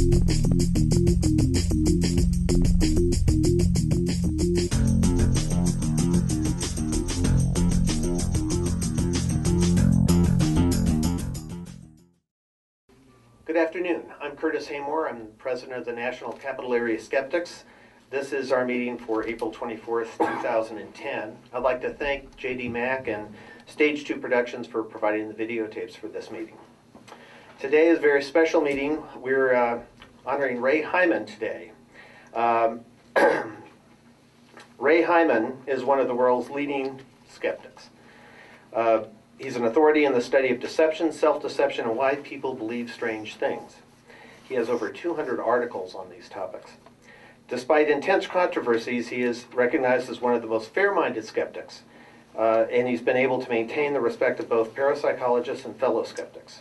Good afternoon. I'm Curtis Haymore. I'm president of the National Capital Area Skeptics. This is our meeting for April 24th, 2010. I'd like to thank J.D. Mack and Stage 2 Productions for providing the videotapes for this meeting. Today is a very special meeting. We're honoring Ray Hyman today. Ray Hyman is one of the world's leading skeptics. He's an authority in the study of deception, self-deception, and why people believe strange things. He has over 200 articles on these topics. Despite intense controversies, he is recognized as one of the most fair-minded skeptics, and he's been able to maintain the respect of both parapsychologists and fellow skeptics.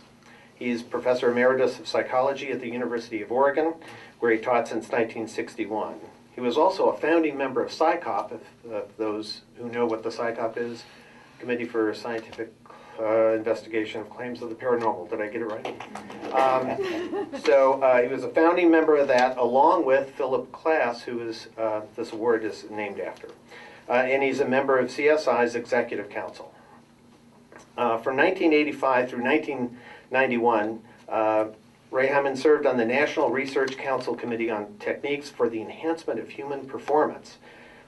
He's Professor Emeritus of Psychology at the University of Oregon, where he taught since 1961. He was also a founding member of CSICOP, if those who know what the CSICOP is, Committee for Scientific Investigation of Claims of the Paranormal. Did I get it right? He was a founding member of that, along with Philip Klass, who is this award is named after. And he's a member of CSI's Executive Council. From 1985 through 1991, Ray Hyman served on the National Research Council Committee on Techniques for the Enhancement of Human Performance,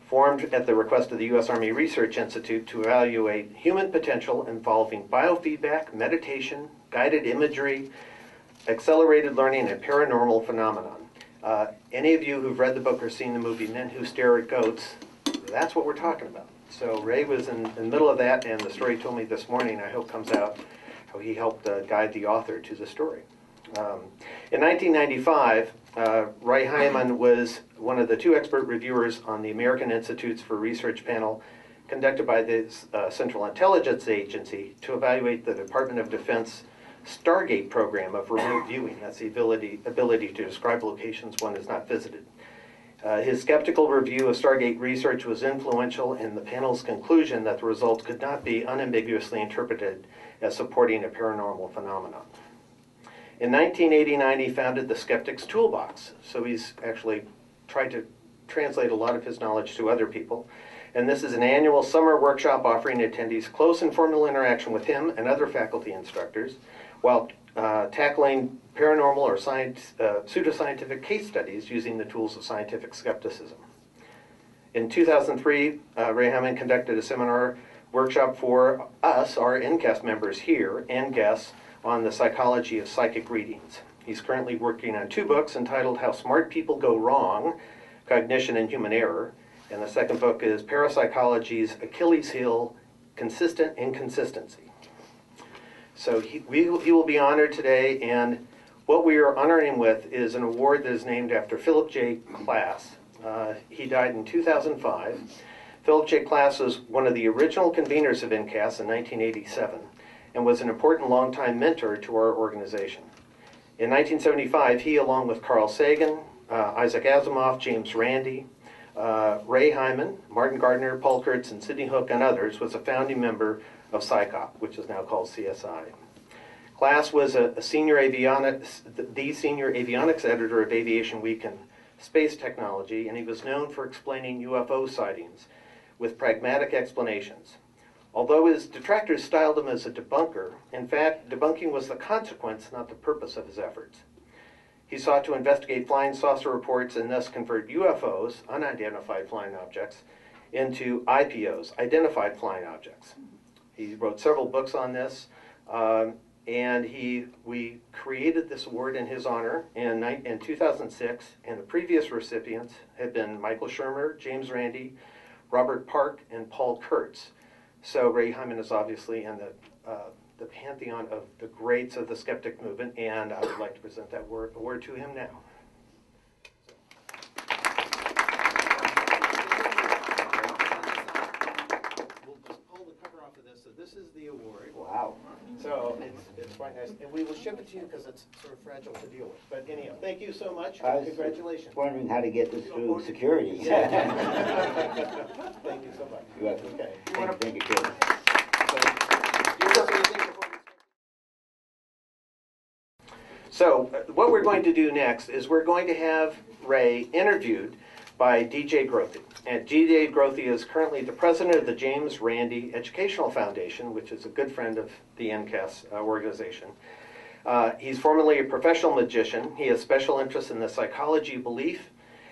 formed at the request of the U.S. Army Research Institute to evaluate human potential involving biofeedback, meditation, guided imagery, accelerated learning, and paranormal phenomenon. Any of you who've read the book or seen the movie Men Who Stare at Goats, that's what we're talking about. So Ray was in the middle of that, and the story he told me this morning, I hope comes out, how he helped guide the author to the story. In 1995, Ray Hyman was one of the 2 expert reviewers on the American Institutes for Research panel conducted by the Central Intelligence Agency to evaluate the Department of Defense Stargate program of remote viewing. That's the ability to describe locations one has not visited. His skeptical review of Stargate research was influential in the panel's conclusion that the results could not be unambiguously interpreted as supporting a paranormal phenomenon. In 1989, he founded the Skeptics Toolbox, so he's actually tried to translate a lot of his knowledge to other people. And this is an annual summer workshop offering attendees close and formal interaction with him and other faculty instructors while tackling paranormal or pseudoscientific case studies using the tools of scientific skepticism. In 2003, Ray Hyman conducted a seminar workshop for us, our NCAS members here, and guests, on the psychology of psychic readings. He's currently working on 2 books entitled How Smart People Go Wrong, Cognition and Human Error, and the second book is Parapsychology's Achilles Heel, Consistent Inconsistency. So he will be honored today, and what we are honoring him with is an award that is named after Philip J. Klass. He died in 2005. Philip J. Klass was one of the original conveners of NCAS in 1987. And was an important longtime mentor to our organization. In 1975, he, along with Carl Sagan, Isaac Asimov, James Randi, Ray Hyman, Martin Gardner, Paul Kurtz, and Sidney Hook, and others, was a founding member of CSICOP, which is now called CSI. Klass was the senior avionics editor of Aviation Week and Space Technology, and he was known for explaining UFO sightings with pragmatic explanations. Although his detractors styled him as a debunker, in fact, debunking was the consequence, not the purpose of his efforts. He sought to investigate flying saucer reports and thus convert UFOs, unidentified flying objects, into IPOs, identified flying objects. He wrote several books on this, and we created this award in his honor in 2006, and the previous recipients had been Michael Shermer, James Randi, Robert Park, and Paul Kurtz. So Ray Hyman is obviously in the pantheon of the greats of the skeptic movement, and I would like to present that award to him now. We'll just pull the cover off of this. So this is the award. Wow. So it's quite nice, and we will ship it to you because it's sort of fragile to deal with. But anyhow, thank you so much. Congratulations. Wondering how to get this through security. Thank you so much. You're welcome. Okay. Thank you, Chris. So what we're going to do next is we're going to have Ray interviewed by DJ Grothe. And DJ Grothe is currently the president of the James Randi Educational Foundation, which is a good friend of the NCAS organization. He's formerly a professional magician. He has special interest in the psychology, belief,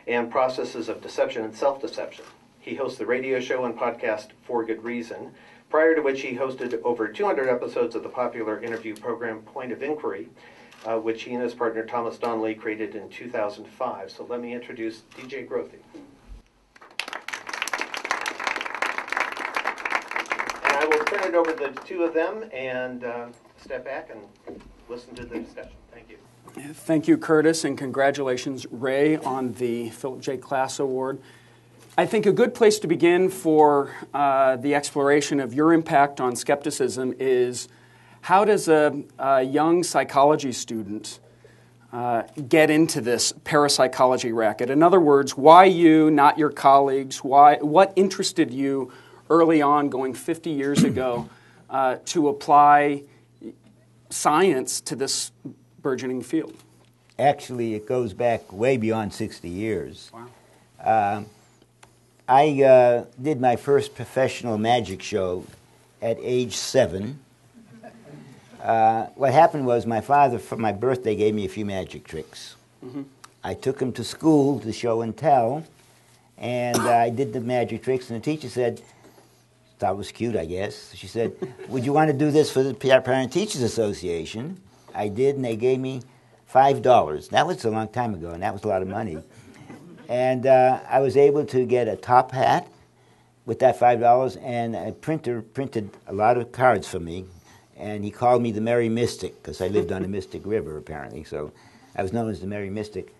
and processes of deception and self-deception. He hosts the radio show and podcast For Good Reason, prior to which he hosted over 200 episodes of the popular interview program Point of Inquiry, which he and his partner Thomas Donnelly created in 2005. So let me introduce DJ Grothe. And I will turn it over to the two of them and step back and listen to the discussion. Thank you. Thank you, Curtis, and congratulations, Ray, on the Philip J. Klass Award. I think a good place to begin for the exploration of your impact on skepticism is how does a young psychology student get into this parapsychology racket? In other words, why you, not your colleagues? What interested you early on, going 50 years ago, to apply science to this burgeoning field? Actually, it goes back way beyond 60 years. Wow. I did my first professional magic show at age 7. What happened was my father, for my birthday, gave me a few magic tricks. Mm-hmm. I took him to school to show and tell, and I did the magic tricks, and the teacher said, thought it was cute, I guess. She said, would you want to do this for the Parent Teachers Association? I did, and they gave me $5. That was a long time ago, and that was a lot of money. And I was able to get a top hat with that $5, and a printer printed a lot of cards for me, and he called me the Merry Mystic, because I lived on the Mystic River, apparently, so I was known as the Merry Mystic.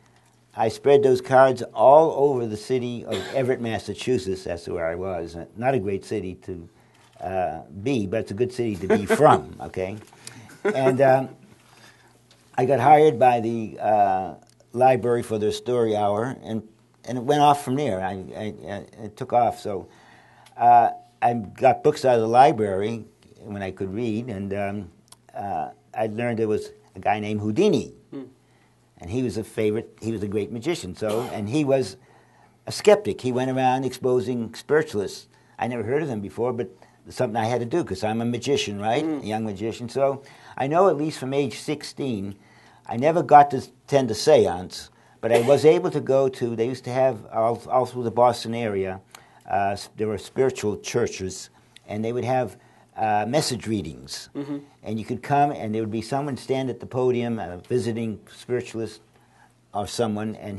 I spread those cards all over the city of Everett, Massachusetts. That's where I was. Not a great city to be, but it's a good city to be from, okay? And I got hired by the library for their story hour, and it went off from there. It took off. So I got books out of the library when I could read, and I learned there was a guy named Houdini. And he was a favorite. He was a great magician. And he was a skeptic. He went around exposing spiritualists. I never heard of them before, but it's something I had to do because I'm a magician, right? A young magician. So I know at least from age 16, I never got to attend a seance, but I was able to go to, they used to have, all through the Boston area, there were spiritual churches, and they would have message readings. Mm-hmm. And you could come, and there would be someone stand at the podium, a visiting spiritualist or someone, and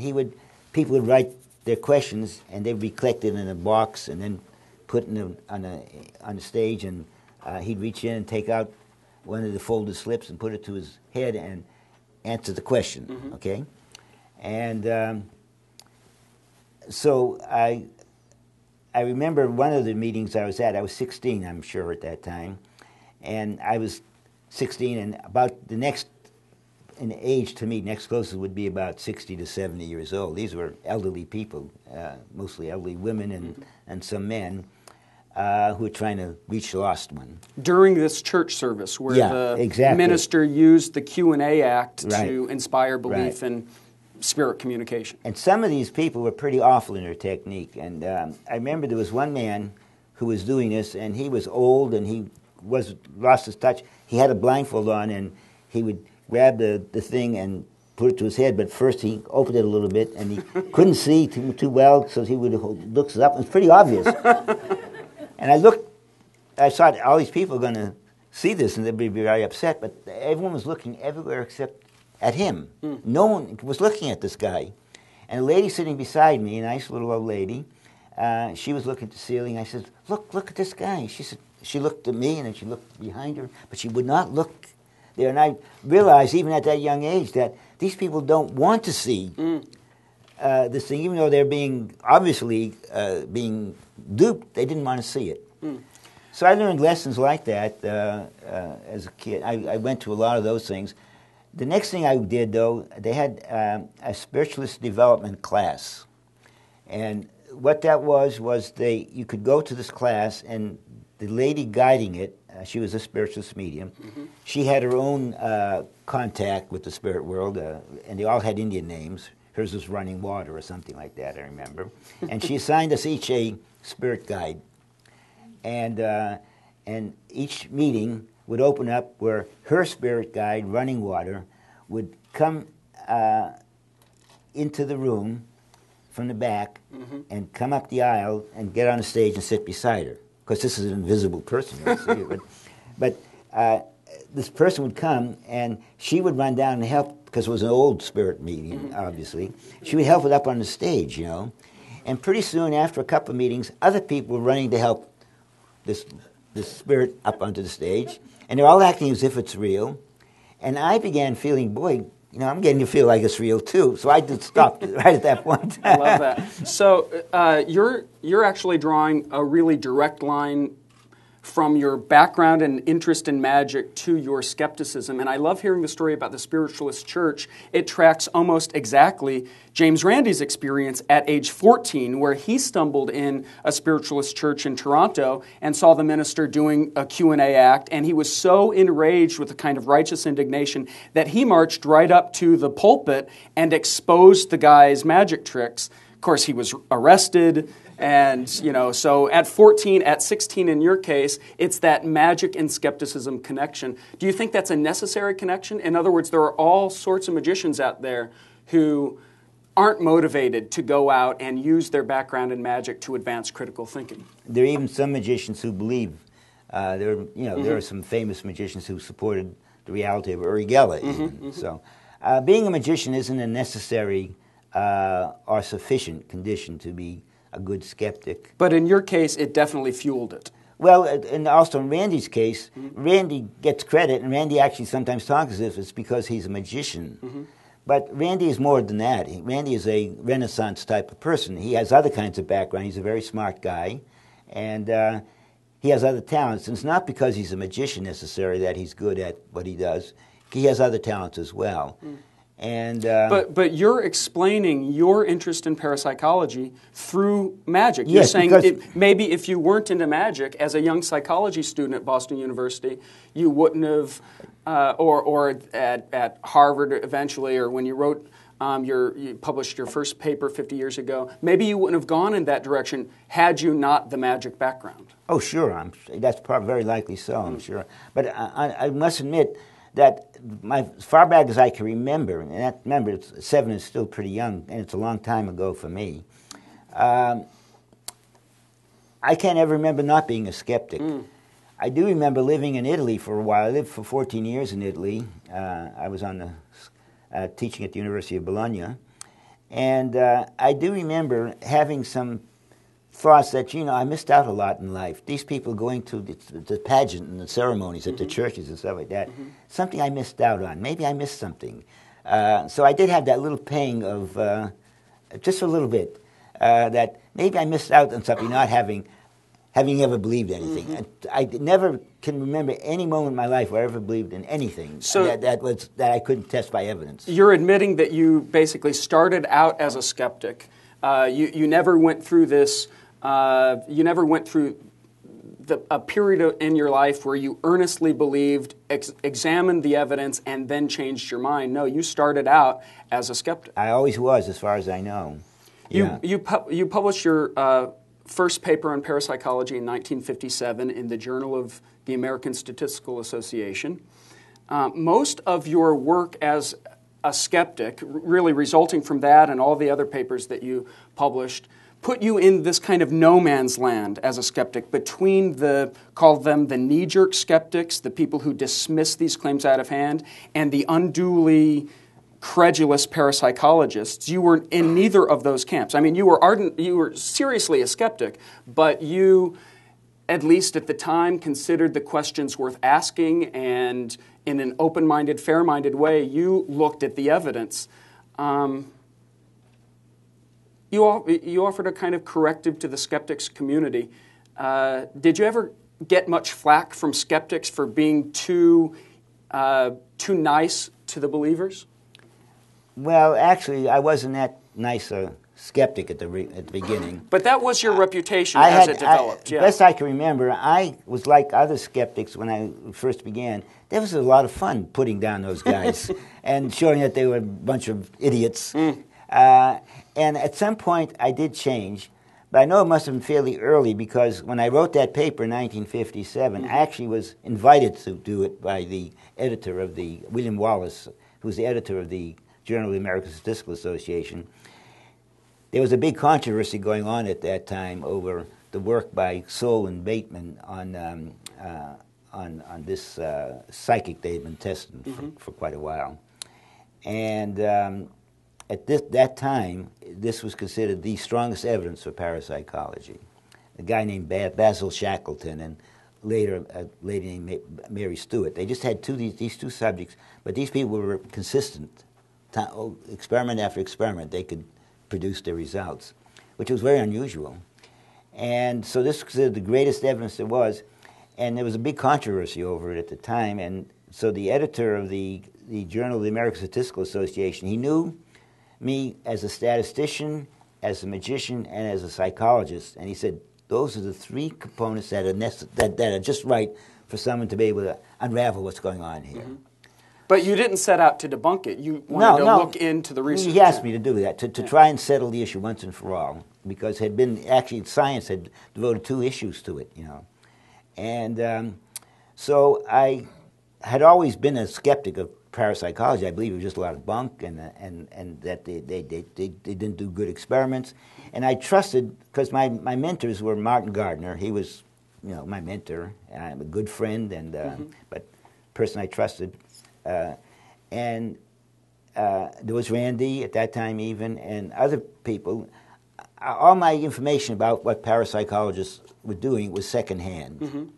people would write their questions, and they would be collected in a box and then put on the stage, and he'd reach in and take out one of the folded slips and put it to his head and answer the question, mm-hmm. Okay? And so I remember one of the meetings I was at, I was 16, I'm sure, at that time, and I was 16, and about the next, in age to me, next closest would be about 60 to 70 years old. These were elderly people, mostly elderly women and some men who were trying to reach the lost one. During this church service where the minister used the Q&A Act to inspire belief in spirit communication. And some of these people were pretty awful in their technique. And I remember there was one man who was doing this, and he was old, and he lost his touch. He had a blindfold on, and he would grab the thing and put it to his head, but first he opened it a little bit, and he couldn't see too well, so he would look up. It was pretty obvious. And I thought all these people were going to see this, and they'd be very upset, but everyone was looking everywhere except at him. No one was looking at this guy. And a lady sitting beside me, a nice little old lady, she was looking at the ceiling. I said, look at this guy. She looked at me, and then she looked behind her, but she would not look there. And I realized, even at that young age, that these people don't want to see this thing, even though they're obviously being duped. They didn't want to see it. So I learned lessons like that as a kid. I went to a lot of those things. The next thing I did, though, they had a spiritualist development class. And what that was you could go to this class, and the lady guiding it, she was a spiritualist medium. She had her own contact with the spirit world, and they all had Indian names. Hers was Running Water or something like that, I remember. And she assigned us each a spirit guide. And each meeting would open up where her spirit guide, Running Water, would come into the room from the back and come up the aisle and get on the stage and sit beside her. Of course, this is an invisible person. You see it, but this person would come, and she would run down and help, because it was an old spirit meeting, obviously. She would help it up on the stage, you know. And pretty soon, after a couple of meetings, other people were running to help this spirit up onto the stage, and they're all acting as if it's real. And I began feeling, boy, you know, I'm getting to feel like it's real too. So I just stopped right at that point. I love that. So you're actually drawing a really direct line from your background and interest in magic to your skepticism. And I love hearing the story about the spiritualist church. It tracks almost exactly James Randi's experience at age 14, where he stumbled in a spiritualist church in Toronto and saw the minister doing a Q&A act, and he was so enraged with a kind of righteous indignation that he marched right up to the pulpit and exposed the guy's magic tricks. Of course, he was arrested. And, you know, so at 14, at 16 in your case, it's that magic and skepticism connection. Do you think that's a necessary connection? In other words, there are all sorts of magicians out there who aren't motivated to go out and use their background in magic to advance critical thinking. There are even some magicians who believe. There are some famous magicians who supported the reality of Uri Geller. So being a magician isn't a necessary or sufficient condition to be a good skeptic. But in your case, it definitely fueled it. Well, and also in Randy's case, Randy gets credit, and Randy actually sometimes talks as if it's because he's a magician. But Randy is more than that. Randy is a Renaissance type of person. He has other kinds of background. He's a very smart guy, and he has other talents. And it's not because he's a magician necessarily that he's good at what he does. He has other talents as well. And but you're explaining your interest in parapsychology through magic. Yes, you're saying maybe if you weren't into magic as a young psychology student at Boston University, you wouldn't have, or at Harvard eventually, or when you wrote you published your first paper 50 years ago, maybe you wouldn't have gone in that direction had you not the magic background. Oh, sure. That's very likely so, I'm sure. But I must admit that as far back as I can remember, and remember, 7 is still pretty young, and it's a long time ago for me, I can't ever remember not being a skeptic. I do remember living in Italy for a while. I lived for 14 years in Italy. I was on the teaching at the University of Bologna. And I do remember having some thoughts that, I missed out a lot in life. These people going to the pageant and the ceremonies at the churches and stuff like that, something I missed out on. Maybe I missed something. So I did have that little pang of, just a little bit, that maybe I missed out on something, not having ever believed anything. I never can remember any moment in my life where I ever believed in anything that I couldn't test by evidence. You're admitting that you basically started out as a skeptic. You never went through this. You never went through a period in your life where you earnestly believed, examined the evidence, and then changed your mind. No, you started out as a skeptic. I always was, as far as I know. You published your first paper on parapsychology in 1957 in the Journal of the American Statistical Association. Most of your work as a skeptic, really resulting from that and all the other papers that you published, put you in this kind of no man's land as a skeptic between call them the knee-jerk skeptics, the people who dismiss these claims out of hand, and the unduly credulous parapsychologists. You were in neither of those camps. I mean, you were seriously a skeptic, but you, at least at the time, considered the questions worth asking, and in an open-minded, fair-minded way, you looked at the evidence. You offered a kind of corrective to the skeptics community. Did you ever get much flack from skeptics for being too nice to the believers? Well, actually, I wasn't that nice a skeptic at the beginning. But that was your reputation as it developed. Best I can remember, I was like other skeptics when I first began. There was a lot of fun putting down those guys and showing that they were a bunch of idiots. And at some point, I did change. But I know it must have been fairly early because when I wrote that paper in 1957, I actually was invited to do it by the editor of the, William Wallace, who was the editor of the Journal of the American Statistical Association. There was a big controversy going on at that time over the work by Soule and Bateman on this psychic they had been testing for quite a while. And at that time, this was considered the strongest evidence for parapsychology. A guy named Basil Shackleton and later a lady named Mary Stewart. They just had these two subjects, but these people were consistent. Experiment after experiment, they could produce their results, which was very unusual. And so this was considered the greatest evidence there was, and there was a big controversy over it at the time. And so the editor of the Journal of the American Statistical Association, he knew me as a statistician, as a magician, and as a psychologist. And he said, those are the three components that are just right for someone to be able to unravel what's going on here. But you didn't set out to debunk it. You wanted to look into the research. He asked me to do that, to try and settle the issue once and for all, because science had devoted 2 issues to it, you know. And so I had always been a skeptic of parapsychology. I believe it was just a lot of bunk, and that they didn't do good experiments. And I trusted, because my mentors were Martin Gardner. He was, you know, my mentor, and I'm a good friend, and but person I trusted. And there was Randy at that time even, and other people. All my information about what parapsychologists were doing was secondhand.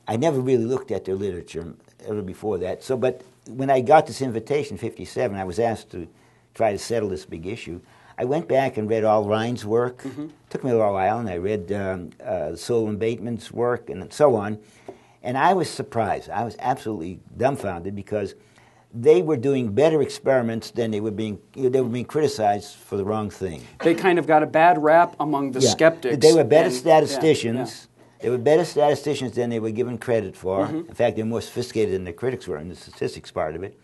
I never really looked at their literature ever before that. So, but when I got this invitation in '57, I was asked to try to settle this big issue. I went back and read all Rhine's work. Took me a little while, and I read Soule and Bateman's work and so on. And I was surprised. I was absolutely dumbfounded because they were doing better experiments than they were being criticized for the wrong thing. They kind of got a bad rap among the skeptics. They were better statisticians. They were better statisticians than they were given credit for. In fact, they were more sophisticated than the critics were in the statistics part of it.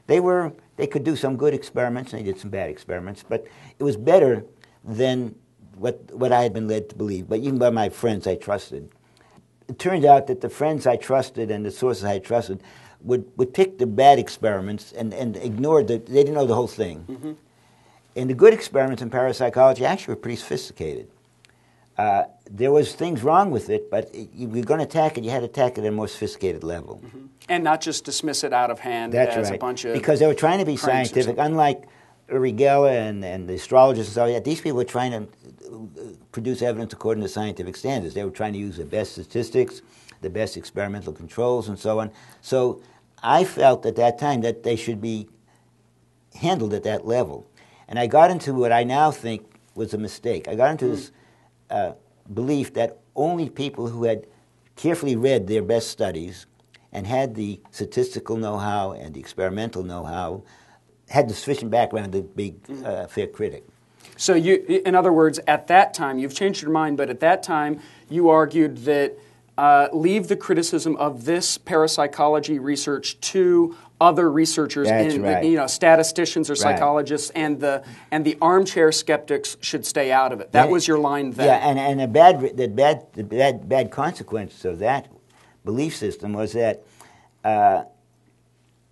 They could do some good experiments, and they did some bad experiments, but it was better than what I had been led to believe, but even by my friends I trusted. It turned out that the friends I trusted and the sources I trusted would pick the bad experiments and ignore they didn't know the whole thing. And the good experiments in parapsychology actually were pretty sophisticated. There was things wrong with it, but if you were going to attack it, you had to attack it at a more sophisticated level. And not just dismiss it out of hand as a bunch of... Because they were trying to be scientific, unlike Uri Geller and the astrologers and stuff like that. These people were trying to produce evidence according to scientific standards. They were trying to use the best statistics, the best experimental controls, and so on. So I felt at that time that they should be handled at that level. And I got into what I now think was a mistake. I got into this belief that only people who had carefully read their best studies and had the statistical know-how and the experimental know-how had the sufficient background to be a fair critic. So you, in other words, at that time, you've changed your mind, but at that time you argued that leave the criticism of this parapsychology research to other researchers, statisticians or psychologists, and the armchair skeptics should stay out of it. That was your line then. Yeah, and the bad consequence of that belief system was that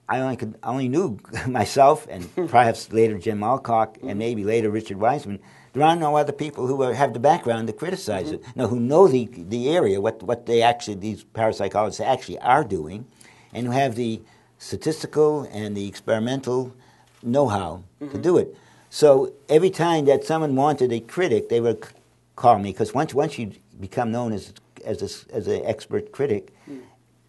I only knew myself and perhaps later Jim Alcock and maybe later Richard Wiseman. There are no other people who have the background to criticize it. No, who know the area, what these parapsychologists actually are doing, and who have the statistical and the experimental know-how to do it. So every time that someone wanted a critic, they would call me, because once you become known as an expert critic,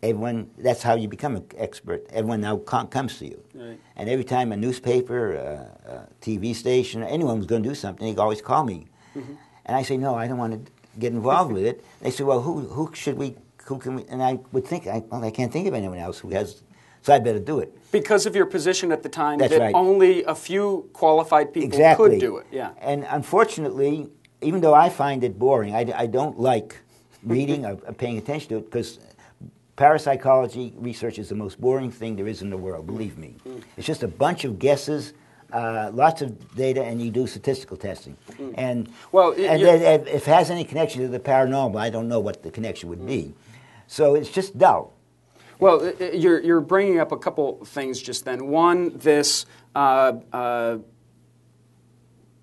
everyone, that's how you become an expert. Everyone now comes to you. Right. And every time a newspaper, a TV station, anyone was going to do something, they'd always call me. And I say, no, I don't want to get involved with it. They say, well, who can we, and I would think, I can't think of anyone else who has so I better do it. Because of your position at the time That's that right. only a few qualified people Exactly. could do it. Yeah. And unfortunately, even though I find it boring, I don't like reading or paying attention to it, because parapsychology research is the most boring thing there is in the world, believe me. It's just a bunch of guesses, lots of data, and you do statistical testing. And, then if it has any connection to the paranormal, I don't know what the connection would be. So it's just dull. Well, you're bringing up a couple things just then. One, this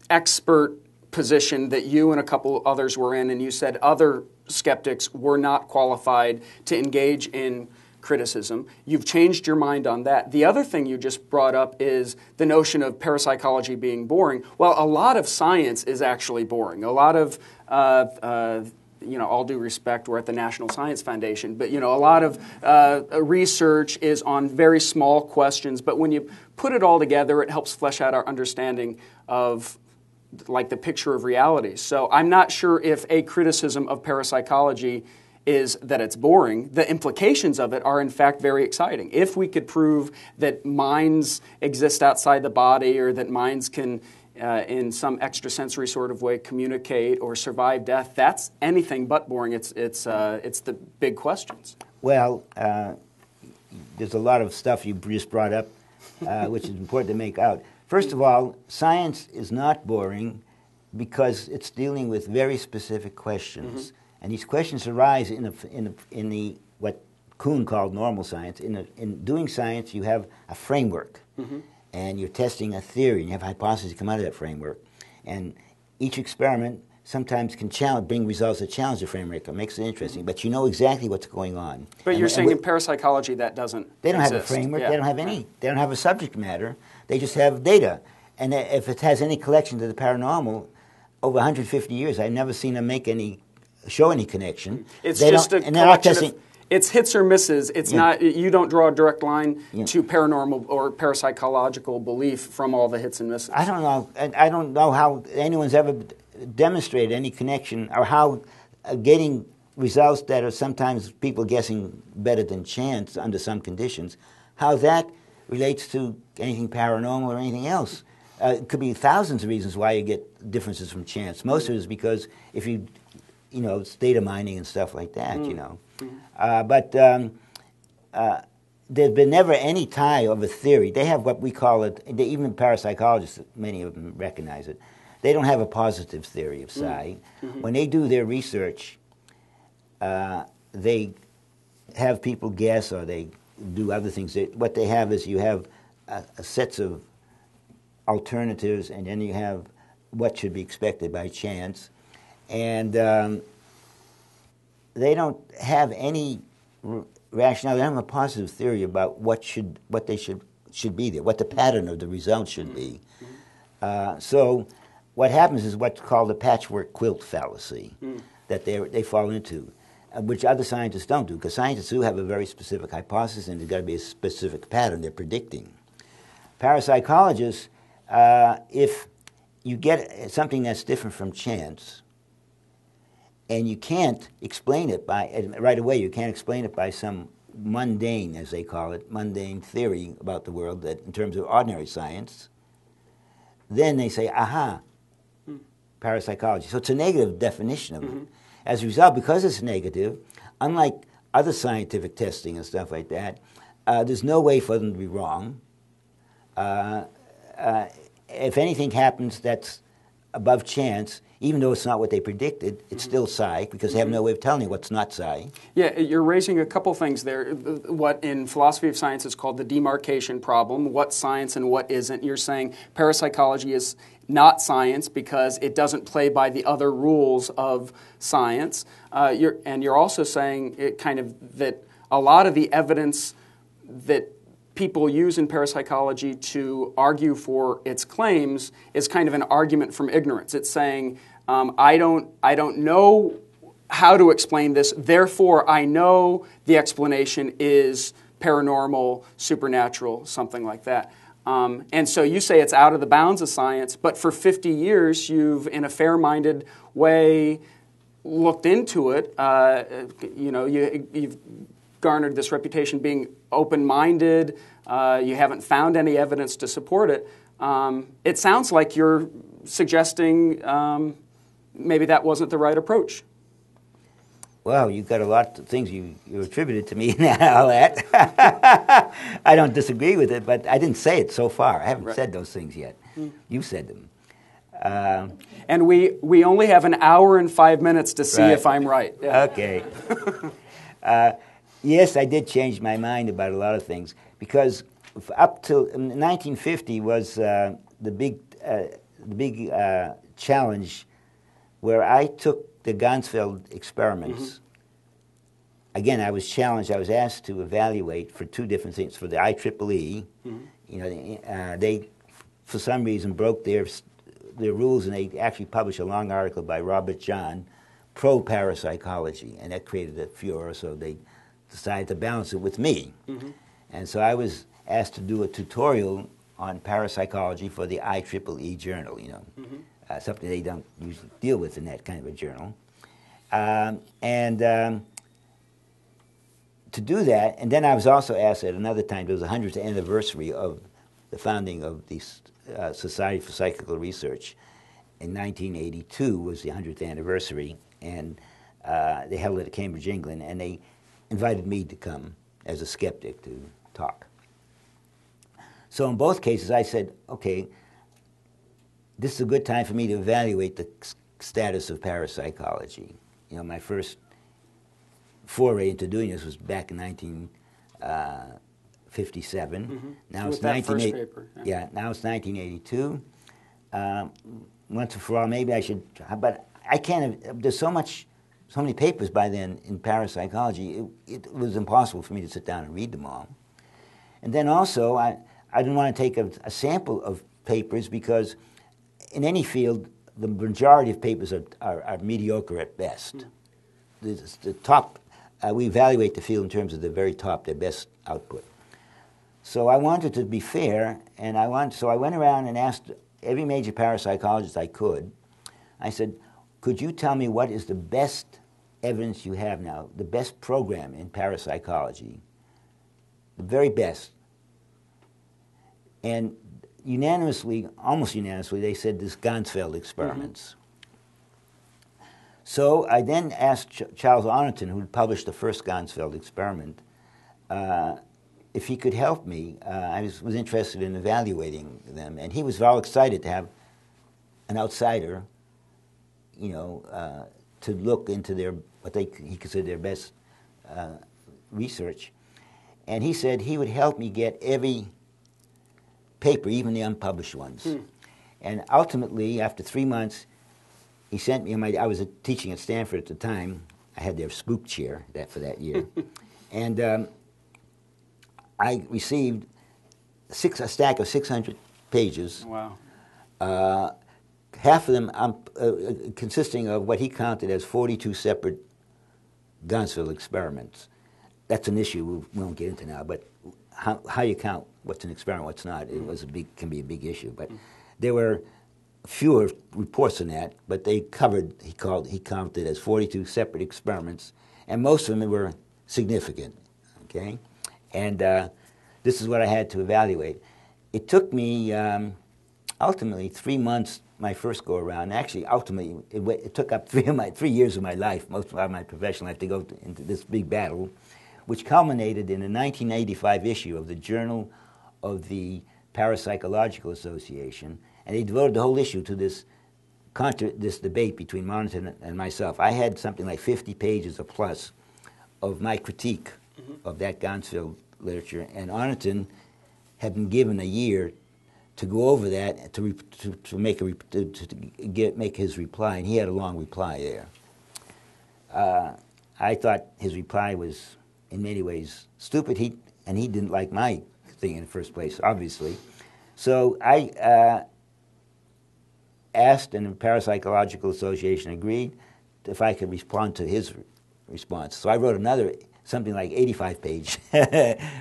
expert position that you and a couple others were in, and you said other skeptics were not qualified to engage in criticism. You've changed your mind on that. The other thing you just brought up is the notion of parapsychology being boring. Well, a lot of science is actually boring. A lot of all due respect, we're at the National Science Foundation, but a lot of research is on very small questions. But when you put it all together, it helps flesh out our understanding of like the picture of reality. So I'm not sure if a criticism of parapsychology is that it's boring. The implications of it are in fact very exciting. If we could prove that minds exist outside the body, or that minds can in some extrasensory sort of way communicate or survive death, that's anything but boring. It's the big questions. Well, there's a lot of stuff you just brought up, which is important to make out. First of all, science is not boring because it's dealing with very specific questions, and these questions arise in the what Kuhn called normal science. In doing science, you have a framework. And you're testing a theory, and you have hypotheses that come out of that framework. And each experiment sometimes can bring results that challenge the framework. It makes it interesting, but you know exactly what's going on. But you're saying in parapsychology that doesn't They don't exist. have a framework. Yeah. They don't have any. They don't have a subject matter. They just have data. And if it has any connection to the paranormal, over 150 years, I've never seen them show any connection. It's just a collection of... It's hits or misses. It's Yeah. not. You don't draw a direct line to paranormal or parapsychological belief from all the hits and misses. I don't know. I don't know how anyone's ever demonstrated any connection, or how getting results that are sometimes people guessing better than chance under some conditions, how that relates to anything paranormal or anything else. It could be thousands of reasons why you get differences from chance. Most of it is because if it's data mining and stuff like that, But there's been never any tie of a theory. They have what we call it, even parapsychologists, many of them recognize it, they don't have a positive theory of psi. When they do their research, they have people guess, or they do other things. What they have is you have a sets of alternatives, and then you have what should be expected by chance. And they don't have any rationale. They don't have a positive theory about what they should be there, what the pattern of the results should be. So what happens is what's called the patchwork quilt fallacy that they fall into, which other scientists don't do, because scientists do have a very specific hypothesis, and there's got to be a specific pattern they're predicting. Parapsychologists, if you get something that's different from chance, and you can't explain it right away, you can't explain it by some mundane, as they call it, mundane theory about the world, that in terms of ordinary science, then they say, aha, parapsychology. So it's a negative definition of it. As a result, because it's negative, unlike other scientific testing and stuff like that, there's no way for them to be wrong. If anything happens that's above chance, even though it's not what they predicted, it's still psi, because they have no way of telling you what's not psi. Yeah, you're raising a couple things there. What in philosophy of science is called the demarcation problem, what's science and what isn't. You're saying parapsychology is not science because it doesn't play by the other rules of science. You're also saying that a lot of the evidence that people use in parapsychology to argue for its claims is kind of an argument from ignorance. It's saying, I don't know how to explain this, therefore I know the explanation is paranormal, supernatural, something like that. And so you say it's out of the bounds of science, but for 50 years you've, in a fair-minded way, looked into it. You've garnered this reputation being open-minded. You haven't found any evidence to support it. It sounds like you're suggesting maybe that wasn't the right approach. Well, you've got a lot of things you attributed to me now, that. I don't disagree with it, but I didn't say it so far. I haven't said those things yet. You said them. And we only have an hour and 5 minutes to see if I'm right. Yeah. Okay. Yes, I did change my mind about a lot of things, because up till 1950 was the big challenge where I took the Ganzfeld experiments. Again, I was challenged. I was asked to evaluate for two different things. For the IEEE, you know, they for some reason broke their rules, and they actually published a long article by Robert John, pro-parapsychology, and that created a furor. So they decided to balance it with me, and so I was asked to do a tutorial on parapsychology for the IEEE journal. You know. Something they don't usually deal with in that kind of a journal. To do that, and then I was also asked at another time, there was the 100th anniversary of the founding of the Society for Psychical Research. In 1982 was the 100th anniversary, and they held it at Cambridge, England, and they invited me to come as a skeptic to talk. So in both cases I said, okay, this is a good time for me to evaluate the status of parapsychology. You know, my first foray into doing this was back in 1957. Now With it's that first paper. Yeah, now it's 1982. Once and for all, maybe I should, but I can't. There's so many papers by then in parapsychology. It was impossible for me to sit down and read them all. And then also, I didn't want to take a sample of papers, because in any field, the majority of papers are mediocre at best. The top, we evaluate the field in terms of the very top, their best output. So I wanted to be fair, and so I went around and asked every major parapsychologist I could. I said, could you tell me what is the best evidence you have now, the best program in parapsychology, the very best? And unanimously, almost unanimously, they said this Ganzfeld experiments. So I then asked Charles Arnotton, who had published the first Ganzfeld experiment, if he could help me. I was interested in evaluating them, and he was all excited to have an outsider, you know, to look into what he considered their best research. And he said he would help me get every paper, even the unpublished ones. And ultimately, after 3 months, he sent me, I was teaching at Stanford at the time. I had their spook chair for that year. And I received a stack of 600 pages. Wow. Half of them consisting of what he counted as 42 separate Ganzfeld experiments. That's an issue we won't get into now, but how you count what's an experiment, what's not, can be a big issue. But there were fewer reports than that, but they covered, he counted as 42 separate experiments, and most of them were significant, okay? And this is what I had to evaluate. It took me ultimately 3 months, my first go-around. Actually, ultimately, it took up 3 years of my life, most of my professional life, to go into this big battle, which culminated in a 1985 issue of the Journal of the Parapsychological Association, and they devoted the whole issue to this debate between Arnotton and myself. I had something like 50 pages or plus of my critique of that Ganzfeld literature, and Arnotton had been given a year to go over that, to make his reply, and he had a long reply there. I thought his reply was in many ways stupid, and he didn't like my thing in the first place, obviously. So I asked, and the Parapsychological Association agreed, if I could respond to his response. So I wrote another, something like 85-page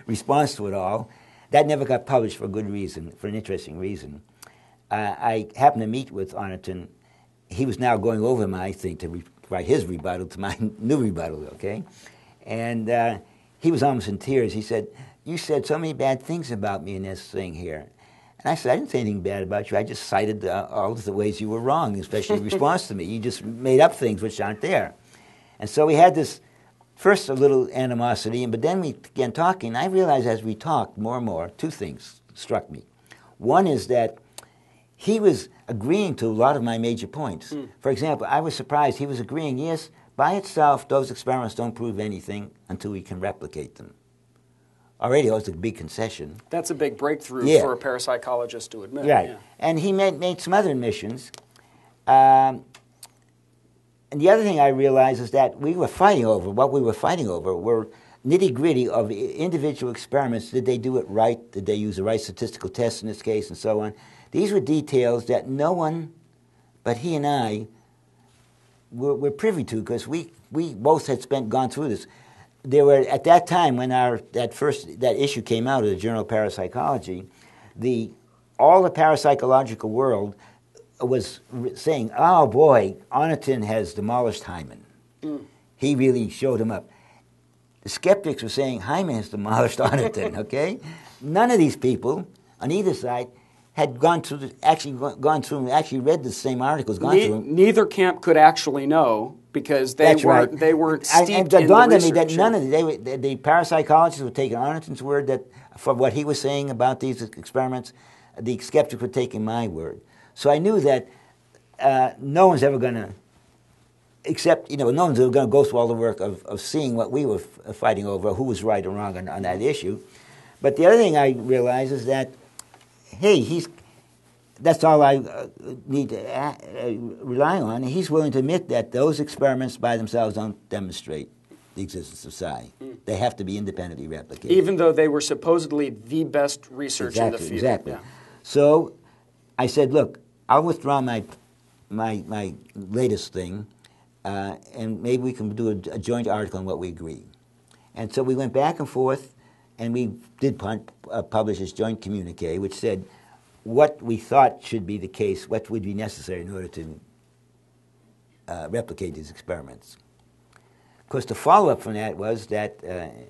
response to it all. That never got published for a good reason, for an interesting reason. I happened to meet with Arnotton. He was now going over my thing to write his rebuttal to my new rebuttal, okay? And he was almost in tears. He said, "You said so many bad things about me in this thing here." And I said, "I didn't say anything bad about you. I just cited all of the ways you were wrong, especially in response to me. You just made up things which aren't there." And so we had this, first a little animosity, but then we began talking. I realized as we talked more and more, two things struck me. One is that he was agreeing to a lot of my major points. For example, I was surprised. He was agreeing, yes, by itself, those experiments don't prove anything until we can replicate them. Already, that was a big concession. That's a big breakthrough for a parapsychologist to admit. Right. Yeah. And he made some other admissions. And the other thing I realized is that what we were fighting over were nitty-gritty of individual experiments. Did they do it right? Did they use the right statistical tests in this case, and so on? These were details that no one but he and I were privy to, because we both had gone through this. There were, at that time when that issue came out of the Journal of Parapsychology, all the parapsychological world was saying, "Oh boy, Arnottin has demolished Hyman. He really showed him up." The skeptics were saying Hyman has demolished Arnottin. Okay, none of these people on either side had gone through actually read the same articles. Neither camp could actually know, because they weren't steeped in the research. It dawned on me that none of the parapsychologists were taking Arnottin's word that for what he was saying about these experiments. The skeptics were taking my word. So I knew that no one's ever going to accept, no one's ever going to go through all the work of seeing what we were fighting over, who was right or wrong on that issue. But the other thing I realized is that, hey, that's all I need to rely on. He's willing to admit that those experiments by themselves don't demonstrate the existence of psi. They have to be independently replicated. Even though they were supposedly the best research in the field. Exactly. Yeah. So I said, look, I'll withdraw my latest thing, and maybe we can do a joint article on what we agree. And so we went back and forth, and we did publish this joint communique, which said what we thought should be the case, what would be necessary in order to replicate these experiments. Of course, the follow-up from that was that,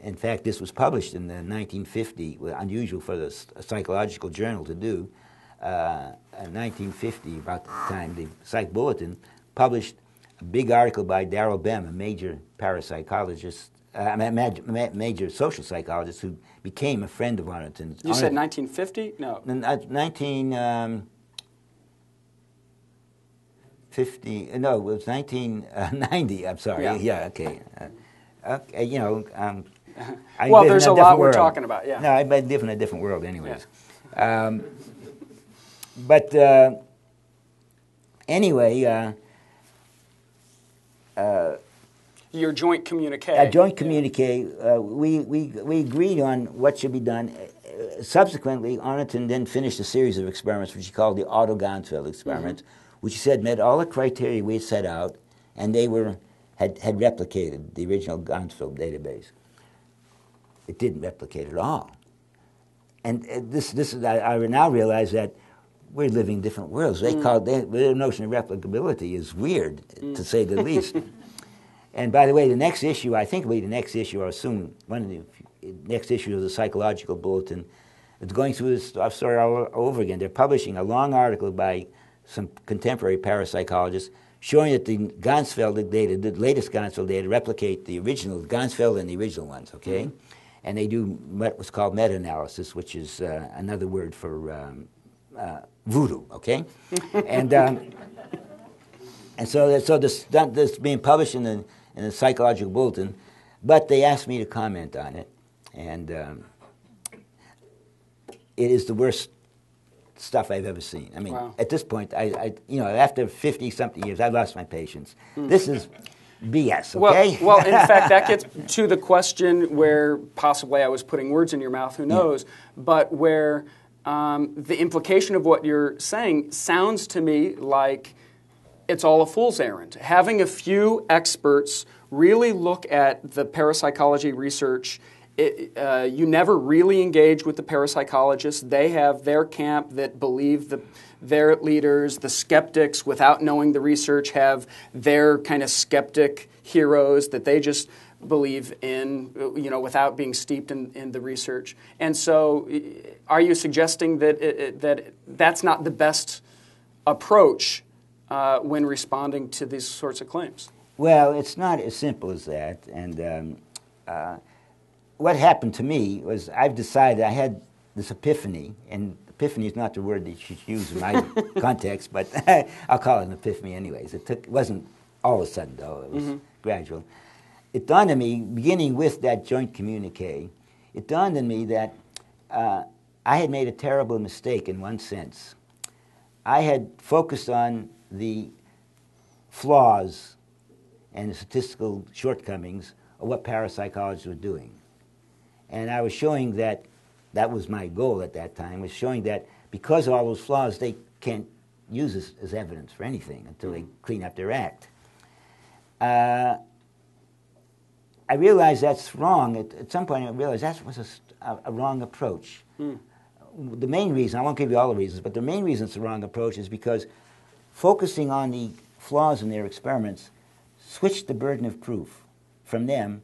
in fact, this was published in 1950, unusual for the psychological journal to do. In 1950, about the time, the Psych Bulletin published a big article by Darrell Bem, a major parapsychologist, major social psychologist who became a friend of Arnottin's. You said 1950? No. 1950. No, it was 1990. I'm sorry. Yeah. Okay. Well, there's a lot we're talking about. Yeah. No, I live in a different world, anyways. Yeah. But anyway, your joint communique. A joint communique. We agreed on what should be done. Subsequently, Arnottin then finished a series of experiments, which he called the Otto Gansfeld experiments, which he said met all the criteria we had set out, and they had replicated the original Gansfeld database. It didn't replicate at all. And I now realize that we're living in different worlds. Their notion of replicability is weird, to say the least. And by the way, the next issue, I think it'll be the next issue, or soon, one of the next issue of the Psychological Bulletin, it's going through this story all over again. They're publishing a long article by some contemporary parapsychologists showing that the Gansfeld data, the latest Gansfeld data, replicate the original Gansfeld and the original ones, okay? And they do what was called meta-analysis, which is another word for voodoo, okay? And so this being published in the Psychological Bulletin, but they asked me to comment on it, and it is the worst stuff I've ever seen. I mean, at this point, after 50-something years, I've lost my patience. This is BS, okay? Well, in fact, that gets to the question where possibly I was putting words in your mouth, who knows, but where the implication of what you're saying sounds to me like it's all a fool's errand. Having a few experts really look at the parapsychology research, you never really engage with the parapsychologists. They have their camp that believe their leaders. The skeptics, without knowing the research, have their kind of skeptic heroes that they just believe in, without being steeped in the research. And so are you suggesting that that's not the best approach when responding to these sorts of claims? Well, it's not as simple as that. And what happened to me was I've decided I had this epiphany, and epiphany is not the word that you should use in my context, but I'll call it an epiphany anyways. It wasn't all of a sudden, though. It was gradual. It dawned on me, beginning with that joint communique, it dawned on me that I had made a terrible mistake in one sense. I had focused on the flaws and the statistical shortcomings of what parapsychologists were doing. And I was showing that was my goal at that time, was showing that because of all those flaws, they can't use this as evidence for anything until they clean up their act. I realized that's wrong. At some point, I realized that was a wrong approach. The main reason, I won't give you all the reasons, but the main reason it's a wrong approach is because focusing on the flaws in their experiments switched the burden of proof from them.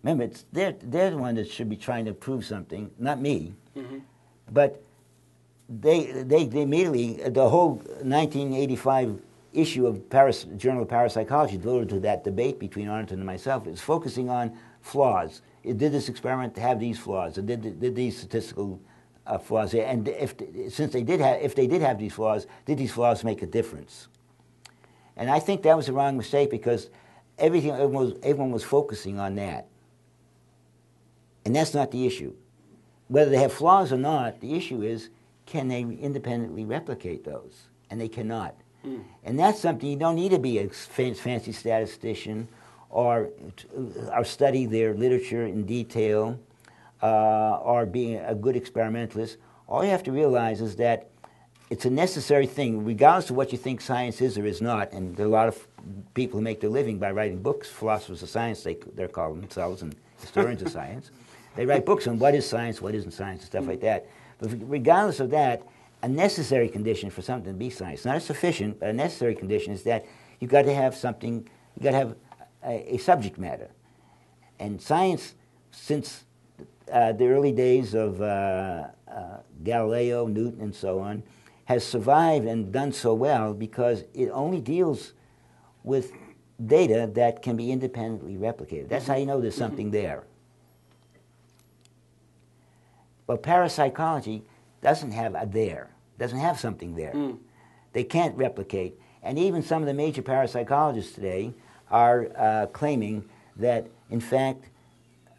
Remember, they're the one that should be trying to prove something, not me. But they immediately, the whole 1985 issue of Journal of Parapsychology devoted to that debate between Arnton and myself is focusing on flaws. Did this experiment have these flaws? Or did these statistical flaws? And if they did have these flaws, did these flaws make a difference? And I think that was a wrong mistake because everyone was focusing on that. And that's not the issue. Whether they have flaws or not, the issue is, can they independently replicate those? And they cannot. And that's something you don't need to be a fancy statistician or study their literature in detail or being a good experimentalist. All you have to realize is that it's a necessary thing, regardless of what you think science is or is not. And there are a lot of people who make their living by writing books, philosophers of science, they're called themselves, and historians of science. They write books on what is science, what isn't science, and stuff like that. But regardless of that, a necessary condition for something to be science, not a sufficient, but a necessary condition is that you've got to have something, you've got to have a subject matter. And science, since the early days of Galileo, Newton, and so on, has survived and done so well because it only deals with data that can be independently replicated. That's how you know there's something there. Well, parapsychology doesn't have doesn't have something there. They can't replicate. And even some of the major parapsychologists today are claiming that, in fact,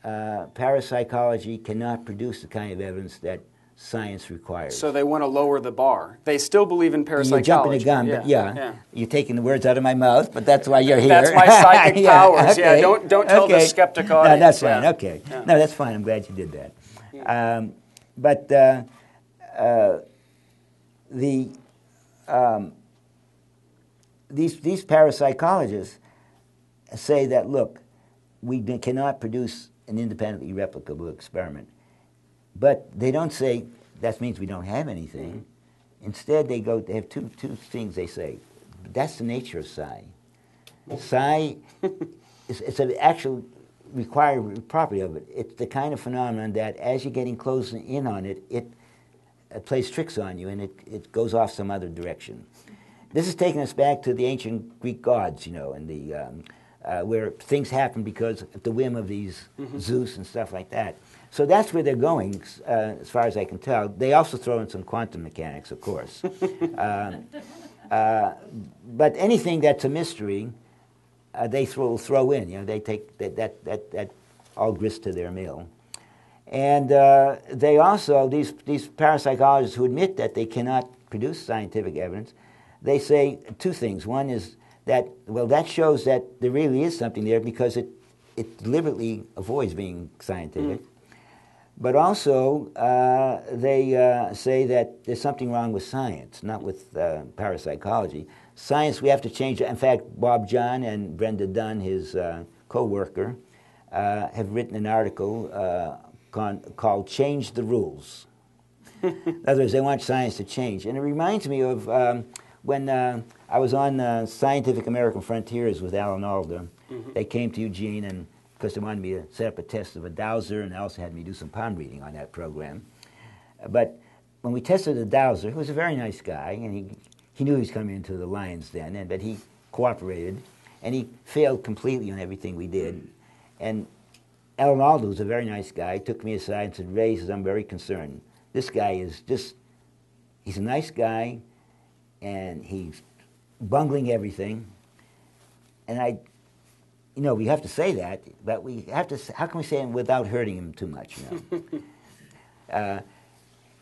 parapsychology cannot produce the kind of evidence that science requires. So they want to lower the bar. They still believe in parapsychology. You're jumping the gun, but you're taking the words out of my mouth, but that's why you're here. That's my psychic powers. Okay. Yeah, don't tell the skeptic audience. No, that's fine. Okay. Yeah. No, that's fine. I'm glad you did that. But these parapsychologists say that, look, we cannot produce an independently replicable experiment. But they don't say that means we don't have anything. Instead, they have two things they say. That's the nature of psi. Psi, it's an actual required property of it. It's the kind of phenomenon that as you're getting close in on it, it plays tricks on you and it goes off some other direction. This is taking us back to the ancient Greek gods, and the where things happen because of the whim of these Zeus and stuff like that. So that's where they're going, as far as I can tell. They also throw in some quantum mechanics, of course. But anything that's a mystery, they throw in. They take that all grist to their mill. And they also, these parapsychologists who admit that they cannot produce scientific evidence, they say two things. One is that, well, that shows that there really is something there because it deliberately avoids being scientific. But also, they say that there's something wrong with science, not with parapsychology. Science, we have to change. In fact, Bob John and Brenda Dunn, his co-worker, have written an article called Change the Rules. In other words, they want science to change. And it reminds me of when I was on Scientific American Frontiers with Alan Alda. They came to Eugene and because they wanted me to set up a test of a dowser, and they also had me do some palm reading on that program. But when we tested the dowser, he was a very nice guy, and he knew he was coming into the Lion's Den, but he cooperated, and he failed completely on everything we did. And Alan Aldo was a very nice guy, took me aside and said, Ray, he says, I'm very concerned. This guy is just, he's a nice guy, and he's bungling everything. And we have to say that, but we have to, how can we say it without hurting him too much,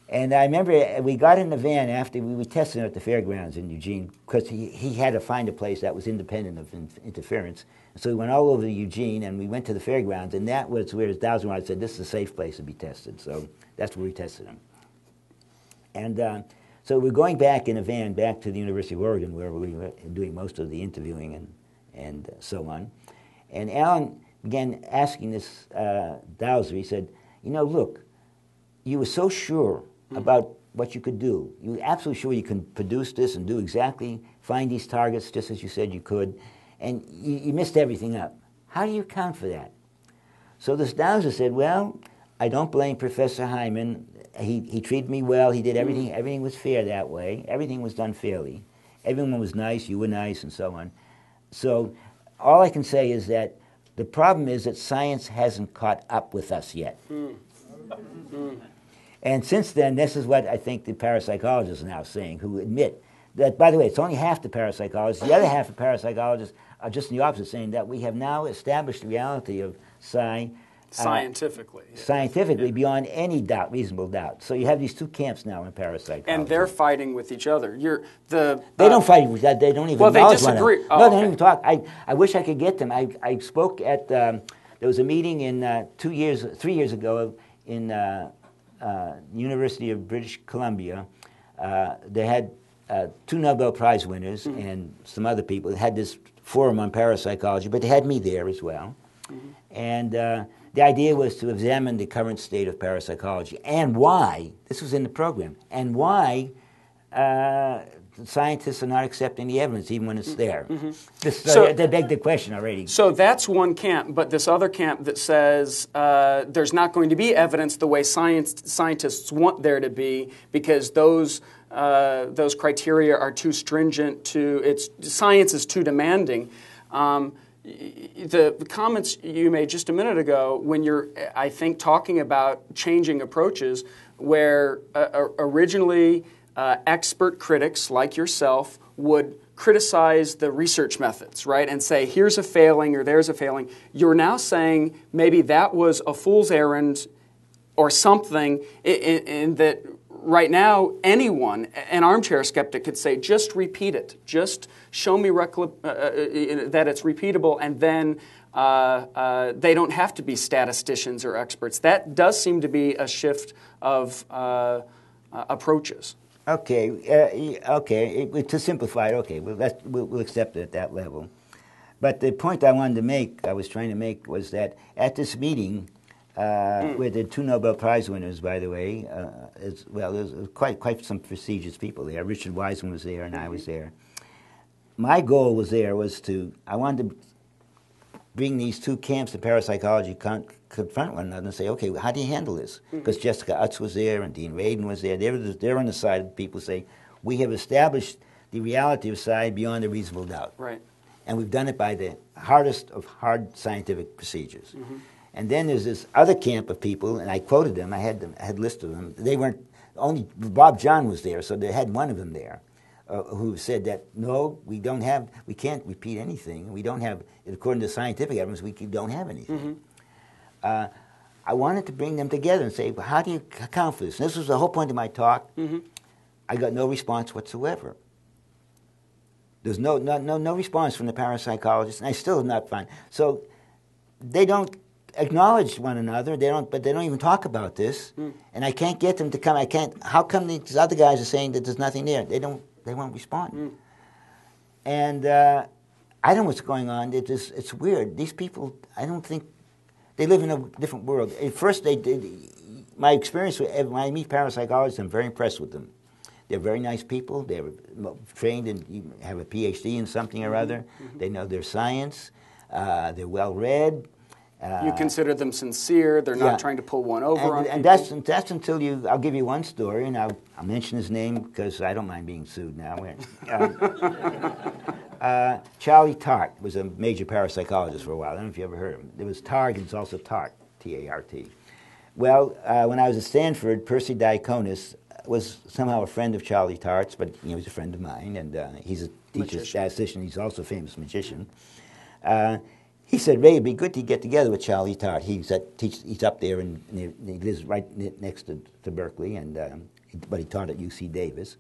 And I remember we got in the van after we tested it at the fairgrounds in Eugene, because he had to find a place that was independent of interference. So we went all over Eugene, and we went to the fairgrounds, and that was where his dowser rod said, this is a safe place to be tested. So that's where we tested him. And so we're going back in a van back to the University of Oregon, where we were doing most of the interviewing and so on. And Alan began asking this dowser, he said, look, you were so sure about what you could do. You were absolutely sure you can produce this and do exactly, find these targets just as you said you could, and you messed everything up. How do you account for that? So this dowser said, well, I don't blame Professor Hyman. He treated me well. He did everything. Everything was fair that way. Everything was done fairly. Everyone was nice. You were nice, and so on. So all I can say is that the problem is that science hasn't caught up with us yet. And since then, this is what I think the parapsychologists are now saying, who admit that, by the way, it's only half the parapsychologists. The other half of parapsychologists are just the opposite, saying that we have now established the reality of psi scientifically beyond any doubt, reasonable doubt. So you have these two camps now in parapsychology. And they're fighting with each other. They don't fight with that. They don't even well, they acknowledge disagree. One another. No, they don't even talk. I wish I could get them. I spoke at, there was a meeting in 3 years ago in University of British Columbia. They had two Nobel Prize winners and some other people. They had this forum on parapsychology, but they had me there as well. And the idea was to examine the current state of parapsychology and why, this was in the program, and why scientists are not accepting the evidence even when it's there. So they beg the question already. So that's one camp, but this other camp that says there's not going to be evidence the way scientists want there to be because those criteria are too stringent, science is too demanding. The comments you made just a minute ago, when you're, I think, talking about changing approaches, where originally expert critics like yourself would criticize the research methods, right, and say, here's a failing or there's a failing. You're now saying maybe that was a fool's errand or something in that right now anyone, an armchair skeptic, could say, just repeat it. Just show me that it's repeatable, and then they don't have to be statisticians or experts. That does seem to be a shift of approaches. Okay, to simplify it, okay, we'll accept it at that level. But the point I was trying to make, was that at this meeting, with the two Nobel Prize winners, by the way, there's quite some prestigious people there. Richard Wiseman was there, and I was there. My goal I wanted to bring these two camps of parapsychology confront one another and say, okay, how do you handle this? Because Jessica Utz was there and Dean Radin was there. They're on the side of people say, we have established the reality of psi beyond a reasonable doubt. Right. And we've done it by the hardest of hard scientific procedures. And then there's this other camp of people, and I quoted them, I had a list of them. They weren't, only Bob John was there, so they had one of them there, who said that, no, we can't repeat anything. We don't have, according to scientific evidence, we don't have anything. I wanted to bring them together and say, well, how do you account for this? And this was the whole point of my talk. I got no response whatsoever. There's no response from the parapsychologists, and I still have not found. So they don't acknowledge one another. But they don't even talk about this. And I can't get them to come. How come these other guys are saying that there's nothing there? They won't respond. And I don't know what's going on. It's weird. These people, I don't think, they live in a different world. At first, my experience when I meet parapsychologists, I'm very impressed with them. They're very nice people. They're trained and have a PhD in something or other. They know their science. They're well read. You consider them sincere. They're not trying to pull one over on and people. that's until you. I'll give you one story, and I'll mention his name because I don't mind being sued now. Charlie Tart was a major parapsychologist for a while. I don't know if you ever heard of him. There was Targ, and it's also Tart, T-A-R-T. Well, when I was at Stanford, Percy Diaconis was somehow a friend of Charlie Tart's, but he was a friend of mine, and he's a teacher, statistician. He's also a famous magician. He said, Ray, it'd be good to get together with Charlie Tart. He's up there, and he lives right next to Berkeley, but he taught at UC Davis.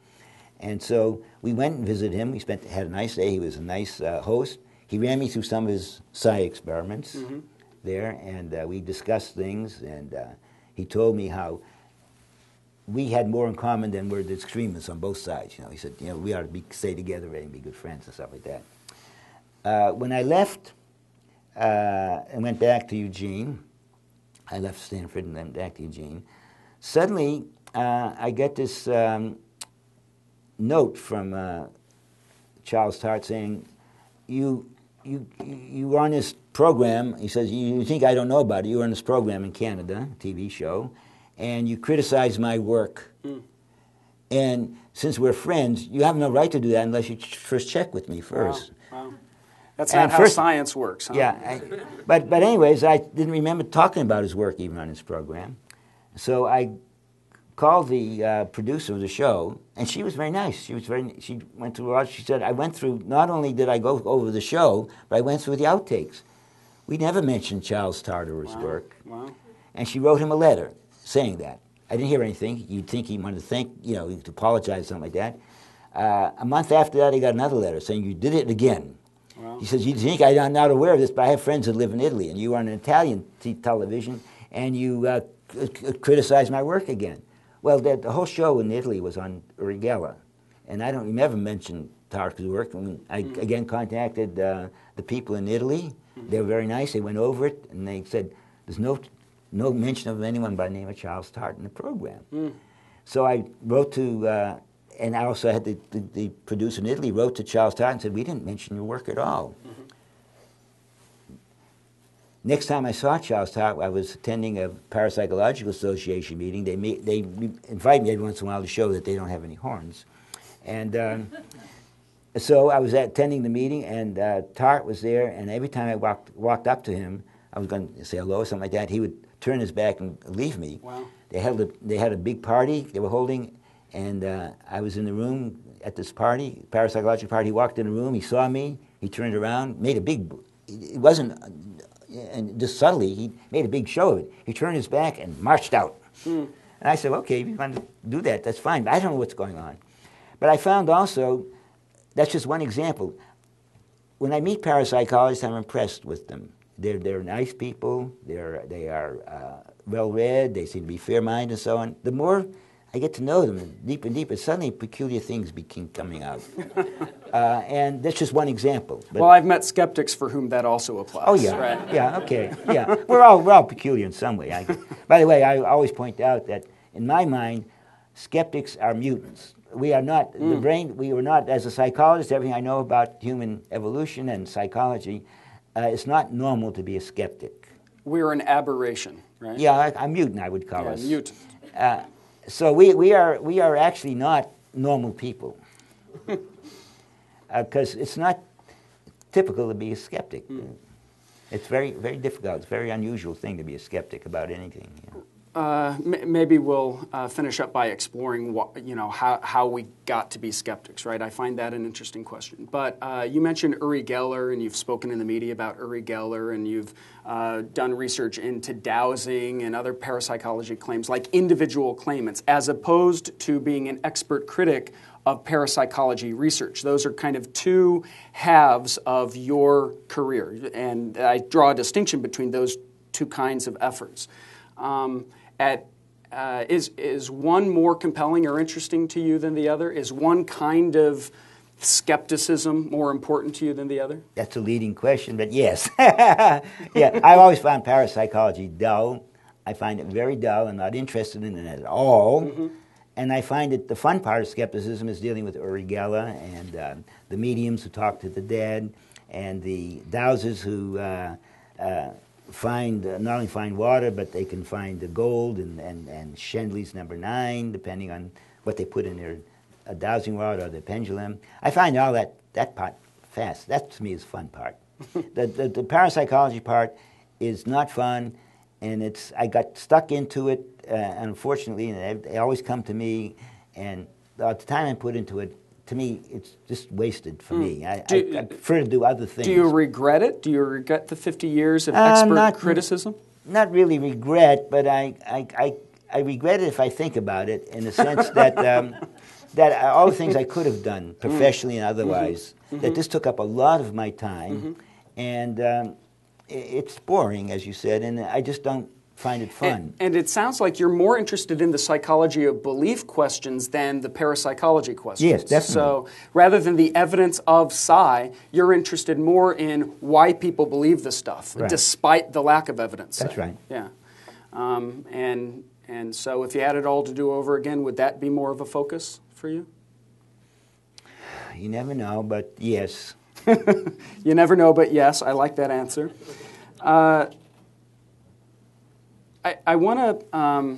And so we went and visited him. We had a nice day. He was a nice host. He ran me through some of his psi experiments there, and we discussed things, and he told me how we had more in common than we're the extremists on both sides. He said, we ought to stay together and be good friends and stuff like that. When I left and went back to Eugene, I left Stanford and went back to Eugene, suddenly I get this note from Charles Tart saying, you were on this program. He says, you think I don't know about it. You were on this program in Canada, a TV show, and you criticized my work. And since we're friends, you have no right to do that unless you first check with me first. Wow. That's not how science works, huh? Yeah. But anyways, I didn't remember talking about his work even on his program. So I called the producer of the show, and she was very nice. She went through a lot. She said, I went through, not only did I go over the show, but I went through the outtakes. We never mentioned Charles Tart or his work. Wow. And she wrote him a letter saying that. I didn't hear anything. You'd think he wanted to to apologize, something like that. A month after that, he got another letter saying, you did it again. Wow. He says, you think I'm not aware of this, but I have friends that live in Italy, and you were on an Italian television, and you criticized my work again. Well, the whole show in Italy was on Uri Geller, and I don't never mention Tart's work. And I again contacted the people in Italy. They were very nice. They went over it, and they said, there's no mention of anyone by the name of Charles Tart in the program. So I wrote to, and I also had the producer in Italy wrote to Charles Tart and said, we didn't mention your work at all. Next time I saw Charles Tart, I was attending a Parapsychological Association meeting. They invite me every once in a while to show that they don't have any horns. And so I was attending the meeting, and Tart was there, and every time I walked up to him, I was going to say hello or something like that, he would turn his back and leave me. Wow. They had a big party they were holding, and I was in the room at this party, parapsychological party. He walked in the room, he saw me, he turned around, made a big, it wasn't, and just subtly, he made a big show of it. He turned his back and marched out. And I said, okay, if you want to do that, that's fine, but I don't know what's going on. But I found also, that's just one example. When I meet parapsychologists, I'm impressed with them. They're nice people, they are well-read, they seem to be fair-minded and so on. The more I get to know them deeper and deeper, suddenly peculiar things begin coming out. And that's just one example. But, well, I've met skeptics for whom that also applies. Oh, yeah. Right? Yeah, okay. Yeah. We're all peculiar in some way. By the way, I always point out that, in my mind, skeptics are mutants. We are not, the brain, we were not, as a psychologist, everything I know about human evolution and psychology, it's not normal to be a skeptic. We're an aberration, right? Yeah, a mutant, I would call us. Mutant. So we are actually not normal people, because it's not typical to be a skeptic. It's very, very difficult. It's a very unusual thing to be a skeptic about anything. Maybe we'll finish up by exploring how we got to be skeptics, right? I find that an interesting question. But you mentioned Uri Geller, and you've spoken in the media about Uri Geller, and you've done research into dowsing and other parapsychology claims, like individual claimants, as opposed to being an expert critic of parapsychology research. Those are kind of two halves of your career, and I draw a distinction between those two kinds of efforts. Is one more compelling or interesting to you than the other? Is one kind of skepticism more important to you than the other? That's a leading question, but yes. Yeah, I've always found parapsychology dull. I find it very dull. I'm not interested in it at all. And I find that the fun part of skepticism is dealing with Uri Geller and the mediums who talk to the dead and the dowsers who find not only find water, but they can find the gold and Shenley's number 9, depending on what they put in their dowsing rod or their pendulum. I find all that part fast. That to me is the fun part. The parapsychology part is not fun, and I got stuck into it, unfortunately, and they always come to me, and the time I put into it, to me, it's just wasted for me. I prefer to do other things. Do you regret it? Do you regret the 50 years of expert criticism? Not really regret, but I regret it if I think about it, in the sense that that all the things I could have done professionally and otherwise, that this took up a lot of my time, and it's boring, as you said, and I just don't find it fun. And it sounds like you're more interested in the psychology of belief questions than the parapsychology questions. Yes, definitely. So rather than the evidence of psi, you're interested more in why people believe this stuff, right, despite the lack of evidence. That's right. Yeah. And so if you had it all to do over again, would that be more of a focus for you? You never know, but yes. You never know, but yes. I like that answer. I want to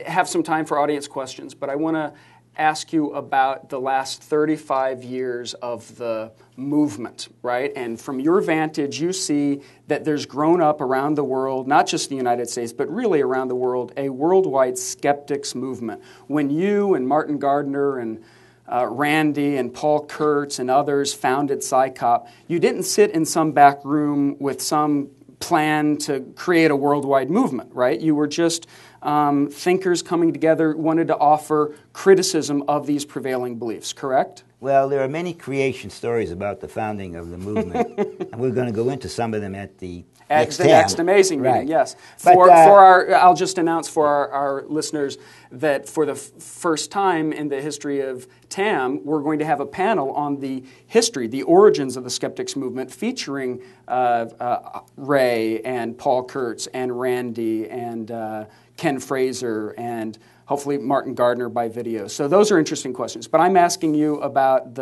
have some time for audience questions, but I want to ask you about the last 35 years of the movement, right? And from your vantage, you see that there's grown up around the world, not just the United States, but really around the world, a worldwide skeptics movement. When you and Martin Gardner and Randi and Paul Kurtz and others founded CSICOP, you didn't sit in some back room with some plan to create a worldwide movement, right? You were just thinkers coming together, wanted to offer criticism of these prevailing beliefs, correct? Well, there are many creation stories about the founding of the movement, and we're going to go into some of them at the next amazing meeting, yes. But, I'll just announce for our listeners that for the first time in the history of TAM, we're going to have a panel on the history, the origins of the skeptics movement, featuring Ray and Paul Kurtz and Randi and Ken Fraser and hopefully Martin Gardner by video. So those are interesting questions. But I'm asking you about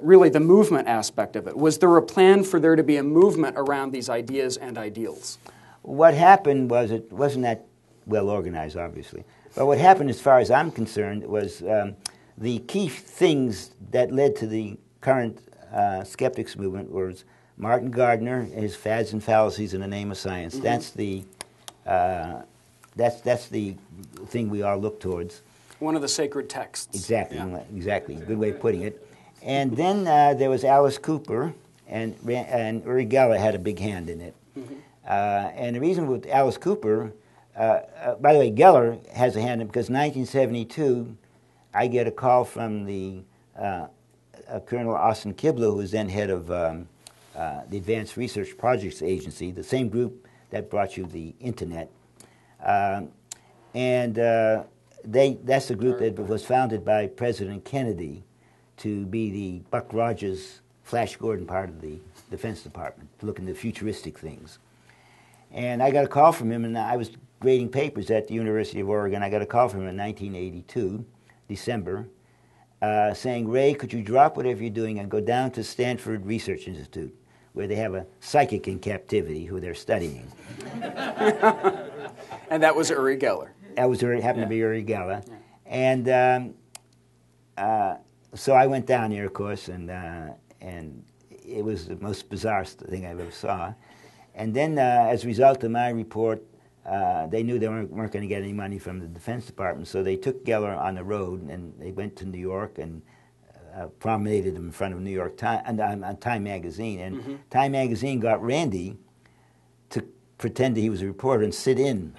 really the movement aspect of it. Was there a plan for there to be a movement around these ideas and ideals? What happened was, it wasn't that well organized, obviously. But what happened, as far as I'm concerned, was the key things that led to the current skeptics movement was Martin Gardner, his fads and fallacies in the name of science. Mm-hmm. That's the thing we all look towards. One of the sacred texts. Exactly, yeah. Exactly. Good way of putting it. And then there was Alice Cooper, and Uri Geller had a big hand in it. Mm-hmm. And the reason with Alice Cooper, by the way, Geller has a hand in it because in 1972, I get a call from the Colonel Austin Kibler, who was then head of the Advanced Research Projects Agency, the same group that brought you the Internet. That's the group that was founded by President Kennedy to be the Buck Rogers, Flash Gordon part of the Defense Department, to look into futuristic things. And I got a call from him, and I was grading papers at the University of Oregon. I got a call from him in 1982, December, saying, Ray, could you drop whatever you're doing and go down to Stanford Research Institute, where they have a psychic in captivity who they're studying. And that was Uri Geller. That was happened to be Uri Geller. Yeah. And so I went down there, of course, and it was the most bizarre thing I've ever saw. And then, as a result of my report, they knew they weren't going to get any money from the Defense Department, so they took Geller on the road, and they went to New York and promenaded him in front of New York Time, on Time Magazine. And mm-hmm. Time Magazine got Randi to pretend that he was a reporter and sit in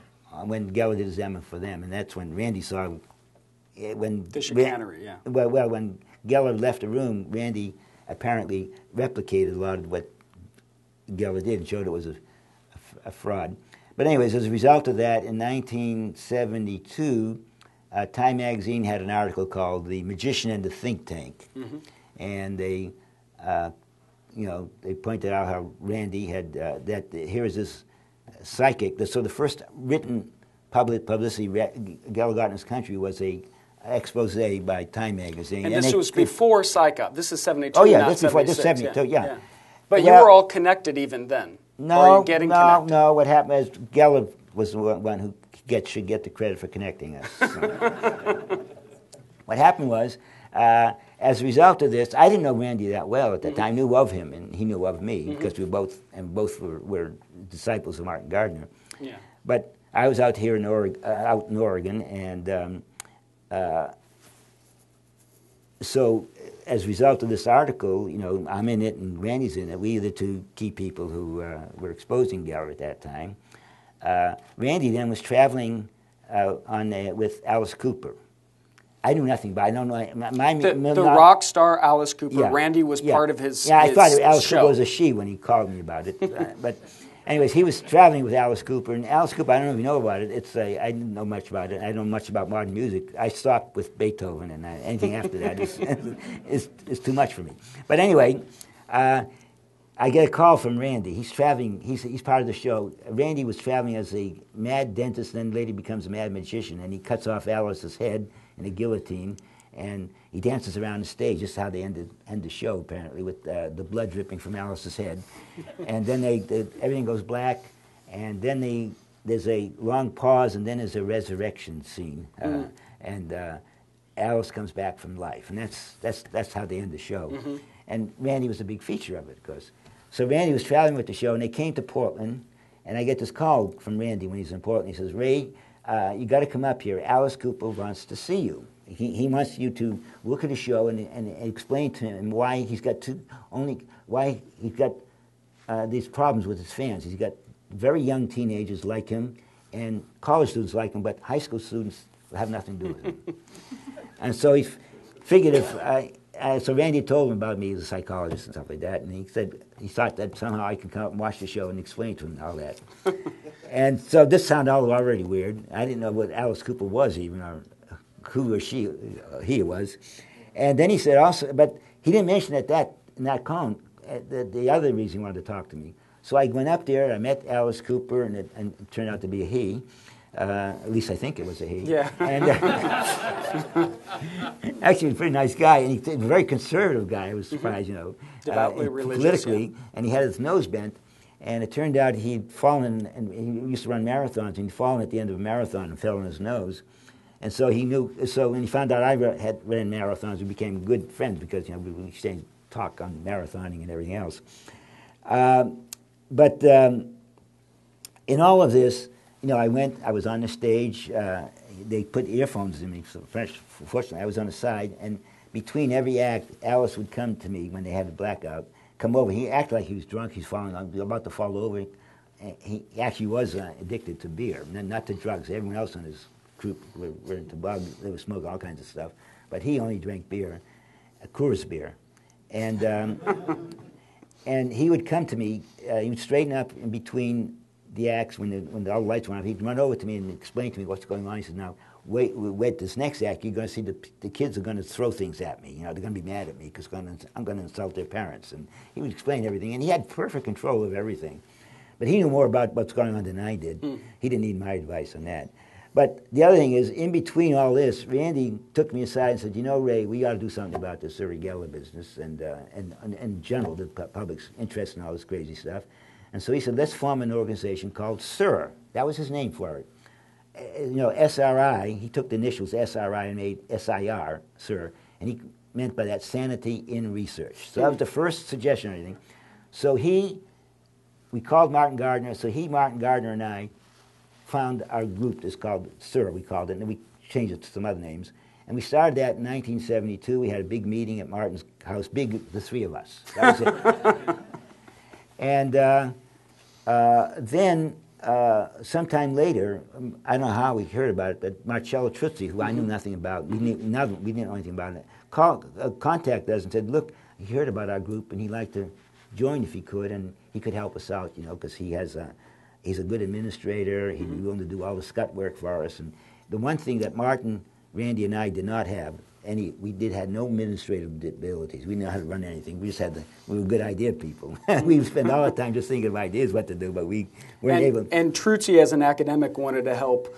when Geller did his demo for them. And that's when Randi saw... The chicanery, yeah. Well, when Geller left the room, Randi apparently replicated a lot of what Geller did and showed it was a fraud. But anyways, as a result of that, in 1972, Time Magazine had an article called "The Magician and the Think Tank," mm-hmm. and they pointed out how Randi had that here is this psychic. So the first written publicity Geller got in this country was a expose by Time Magazine. And this was before CSICOP. This is 72. Oh yeah, this is before. This is 72. Yeah. But you were all connected even then? No, getting no, connected? no. What happened is Geller was the one who should get the credit for connecting us. So. What happened was, as a result of this, I didn't know Randy that well at the time. I knew of him, and he knew of me because we both were disciples of Martin Gardner. Yeah. But I was out here in Oregon, and so as a result of this article, I'm in it and Randy's in it. We are the two key people who were exposing Geller at that time. Randy then was traveling with Alice Cooper. I knew nothing about it. I don't know. The rock star Alice Cooper. Yeah, Randy was part of his I thought Alice show. Cooper was a she when he called me about it. But anyways, he was traveling with Alice Cooper. And Alice Cooper, I don't know if you know about it. I didn't know much about it. I don't know much about modern music. I stopped with Beethoven, and anything after that is too much for me. But anyway, I get a call from Randy. He's traveling. He's part of the show. Randy was traveling as a mad dentist, then later becomes a mad magician, and he cuts off Alice's head in a guillotine, and he dances around the stage. This is how they end the show, apparently, with the blood dripping from Alice's head. And then everything goes black, and then there's a long pause, and then there's a resurrection scene, and Alice comes back from life, and that's how they end the show. And Randy was a big feature of it, of course. So Randy was traveling with the show, and they came to Portland, and I get this call from Randy when he's in Portland. He says, "Ray, you got to come up here. Alice Cooper wants to see you. He wants you to look at the show and explain to him why he's got these problems with his fans. He's got very young teenagers like him, and college students like him, but high school students have nothing to do with him." And so he figured so Randy told him about me as a psychologist and stuff like that, and he said he thought that somehow I could come up and watch the show and explain to him all that. And so this sounded already weird. I didn't know what Alice Cooper was even, or who or he was. And then he said also, but he didn't mention in that call the other reason he wanted to talk to me. So I went up there, I met Alice Cooper, and it turned out to be a he. At least I think it was a he. Yeah. And actually, a pretty nice guy, and he's a very conservative guy. I was surprised, Devoutly religious, politically, yeah. And he had his nose bent. And it turned out he'd fallen, and he used to run marathons, and he'd fallen at the end of a marathon and fell on his nose. And so he knew. So when he found out I had ran marathons, we became good friends because we exchanged talk on marathoning and everything else. But in all of this, I was on the stage. They put earphones in me. So fortunately, I was on the side, and between every act, Alice would come to me when they had a blackout. Come over. He acted like he was drunk. He's about to fall over. He actually was addicted to beer, not to drugs. Everyone else on his group were into bug. They were smoking all kinds of stuff, but he only drank beer, Coors beer, and and he would come to me. He would straighten up in between the acts when all the lights went off. He'd run over to me and explain to me what's going on. He said, "Now, wait, this next act, you're going to see the kids are going to throw things at me. They're going to be mad at me because I'm going to insult their parents." And he would explain everything, and he had perfect control of everything. But he knew more about what's going on than I did. He didn't need my advice on that. But the other thing is, in between all this, Randy took me aside and said, "Ray, we ought to do something about this Uri Geller business and in general, the public's interest in all this crazy stuff." And so he said, "Let's form an organization called SIR." That was his name for it. SRI, he took the initials SRI and made SIR, SIR, and he meant by that sanity in research. So that was the first suggestion or anything. So we called Martin Gardner, Martin Gardner and I found our group that's called SIR, we called it, and then we changed it to some other names. And we started that in 1972. We had a big meeting at Martin's house, the three of us. That was it. And then sometime later, I don't know how we heard about it, but Marcello Truzzi, who I knew nothing about, we didn't know anything about it, contacted us and said, "Look, he heard about our group and he'd like to join if he could, and he could help us out, because he's a good administrator. He'd be willing to do all the scut work for us." And the one thing that Martin, Randy, and I did not have we had no administrative abilities. We didn't know how to run anything. We were good idea people. We spent all the time just thinking of ideas what to do, but we weren't able. And Truzzi, as an academic, wanted to help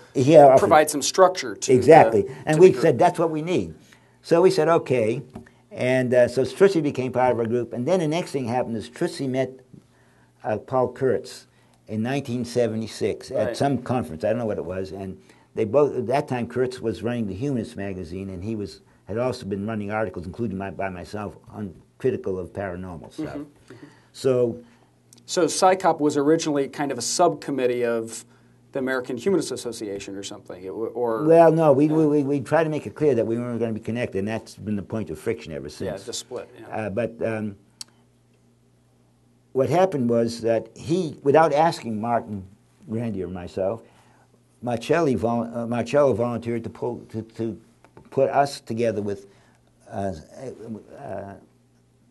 provide some structure to exactly. And we said that's what we need. So we said okay, And so Trutzy became part of our group. And then the next thing happened is Trutzy met Paul Kurtz in 1976 at some conference. I don't know what it was. And they both, at that time, Kurtz was running the Humanist magazine, and he had also been running articles, including by myself, on critical of paranormal stuff. So CSICOP was originally kind of a subcommittee of the American Humanist Association or something, or well, no, we tried to make it clear that we weren't going to be connected, and that's been the point of friction ever since. Yeah, the split. Yeah. But what happened was that he, without asking Martin, Randi, or myself, Marcello volunteered to put us together with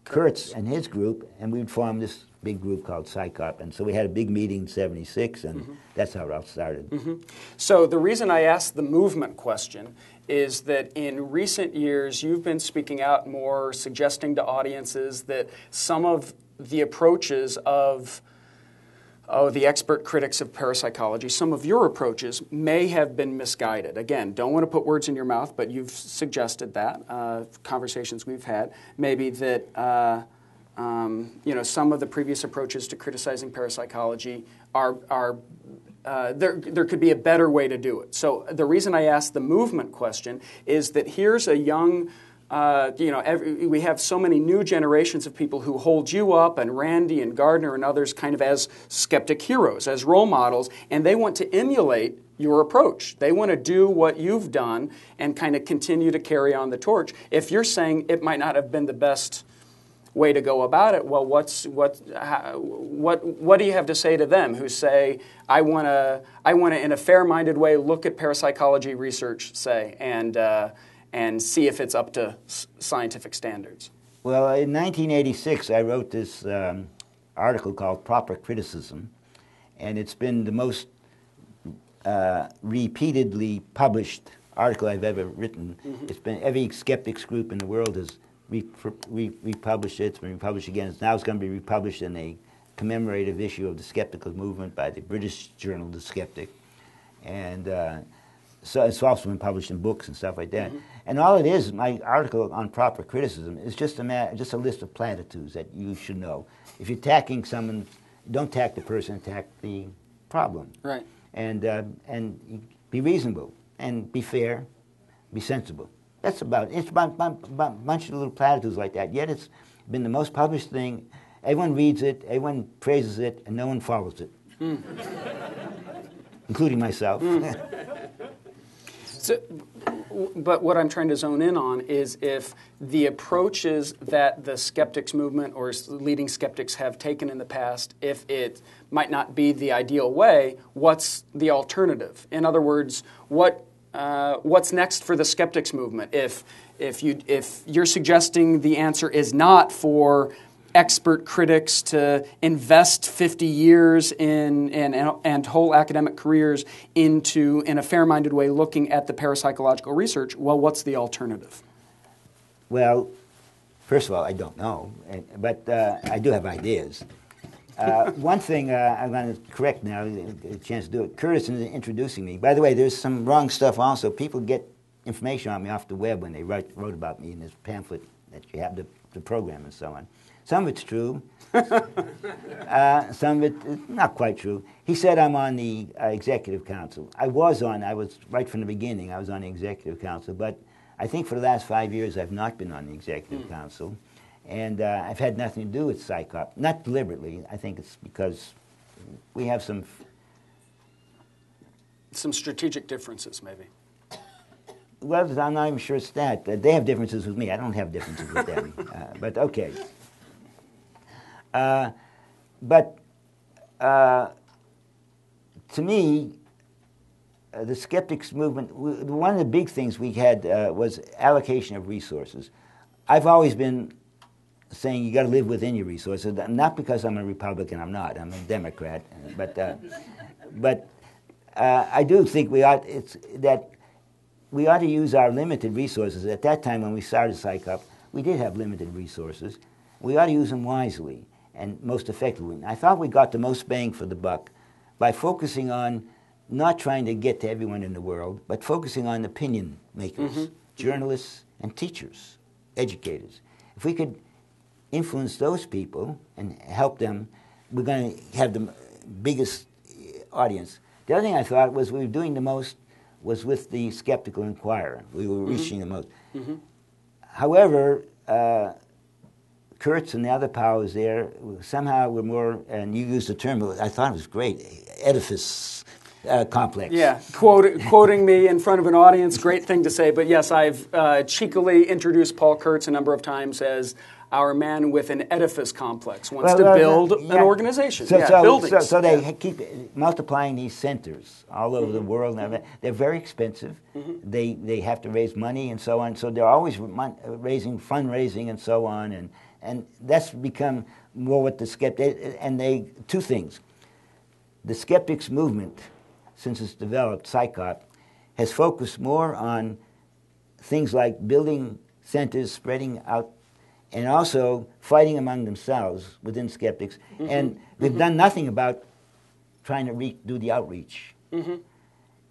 Kurtz and his group, and we would form this big group called CSICOP. And so we had a big meeting in '76, and that's how it all started. So the reason I asked the movement question is that in recent years you've been speaking out more, suggesting to audiences that some of the approaches of the expert critics of parapsychology, some of your approaches may have been misguided. Again, don't want to put words in your mouth, but you've suggested that, conversations we've had, maybe that some of the previous approaches to criticizing parapsychology are there could be a better way to do it. So the reason I asked the movement question is that here's a young we have so many new generations of people who hold you up, and Randi and Gardner and others, kind of as skeptic heroes, as role models, and they want to emulate your approach. They want to do what you've done and kind of continue to carry on the torch. If you're saying it might not have been the best way to go about it, well, what do you have to say to them who say, I want to in a fair-minded way look at parapsychology research, say, and see if it's up to scientific standards? Well, in 1986, I wrote this article called Proper Criticism, and it's been the most repeatedly published article I've ever written. It's been, every skeptics group in the world has republished it. It's been republished again. It's going to be republished in a commemorative issue of the skeptical movement by the British journal The Skeptic. And so it's also been published in books and stuff like that. And all it is, my article on proper criticism, is just a list of platitudes that you should know. If you're attacking someone, don't attack the person, attack the problem. Right. And be reasonable, and be fair, be sensible. That's about it. It's about a bunch of little platitudes like that. Yet it's been the most published thing. Everyone reads it, everyone praises it, and no one follows it. Including myself. So, but what I'm trying to zone in on is if the approaches that the skeptics movement or leading skeptics have taken in the past, if it might not be the ideal way, what's the alternative? In other words, what's next for the skeptics movement? If you're suggesting the answer is not for expert critics to invest 50 years and whole academic careers into, in a fair-minded way, looking at the parapsychological research, well, what's the alternative? Well, first of all, I don't know, but I do have ideas. One thing I'm going to correct now, a chance to do it. Curtis is introducing me. By the way, there's some wrong stuff also. People get information on me off the web when they wrote about me in this pamphlet that you have, the program and so on. Some of it's true. Some of it is not quite true. He said I'm on the executive council. I was right from the beginning, I was on the executive council, but I think for the last 5 years I've not been on the executive council. And I've had nothing to do with CSICOP. Not deliberately. I think it's because we have some strategic differences, maybe. Well, I'm not even sure it's that. They have differences with me. I don't have differences with them. But okay. But to me, the skeptics movement, one of the big things we had was allocation of resources. I've always been saying you got to live within your resources, not because I'm a Republican, I'm not. I'm a Democrat. But I do think we ought to use our limited resources. At that time when we started CSICOP, we did have limited resources. We ought to use them wisely and most effectively. And I thought we got the most bang for the buck by focusing on not trying to get to everyone in the world, but focusing on opinion makers, journalists and teachers, educators. if we could influence those people and help them, we're going to have the biggest audience. The other thing I thought was we were doing the most was with the Skeptical Inquirer. We were reaching the most. However, Kurtz and the other powers there somehow were more, and you used the term, I thought it was great, edifice complex. Yeah, quoting me in front of an audience, great thing to say. But yes, I've cheekily introduced Paul Kurtz a number of times as our man with an edifice complex, wants to build an organization. Buildings. So they keep multiplying these centers all over the world. They're very expensive. They have to raise money and so on. So they're always fundraising and so on. And that's become more what the skeptics, and two things. The skeptics movement, since it's developed, CSICOP, has focused more on things like building centers, spreading out, and also fighting among themselves within skeptics. And we've done nothing about trying to do the outreach,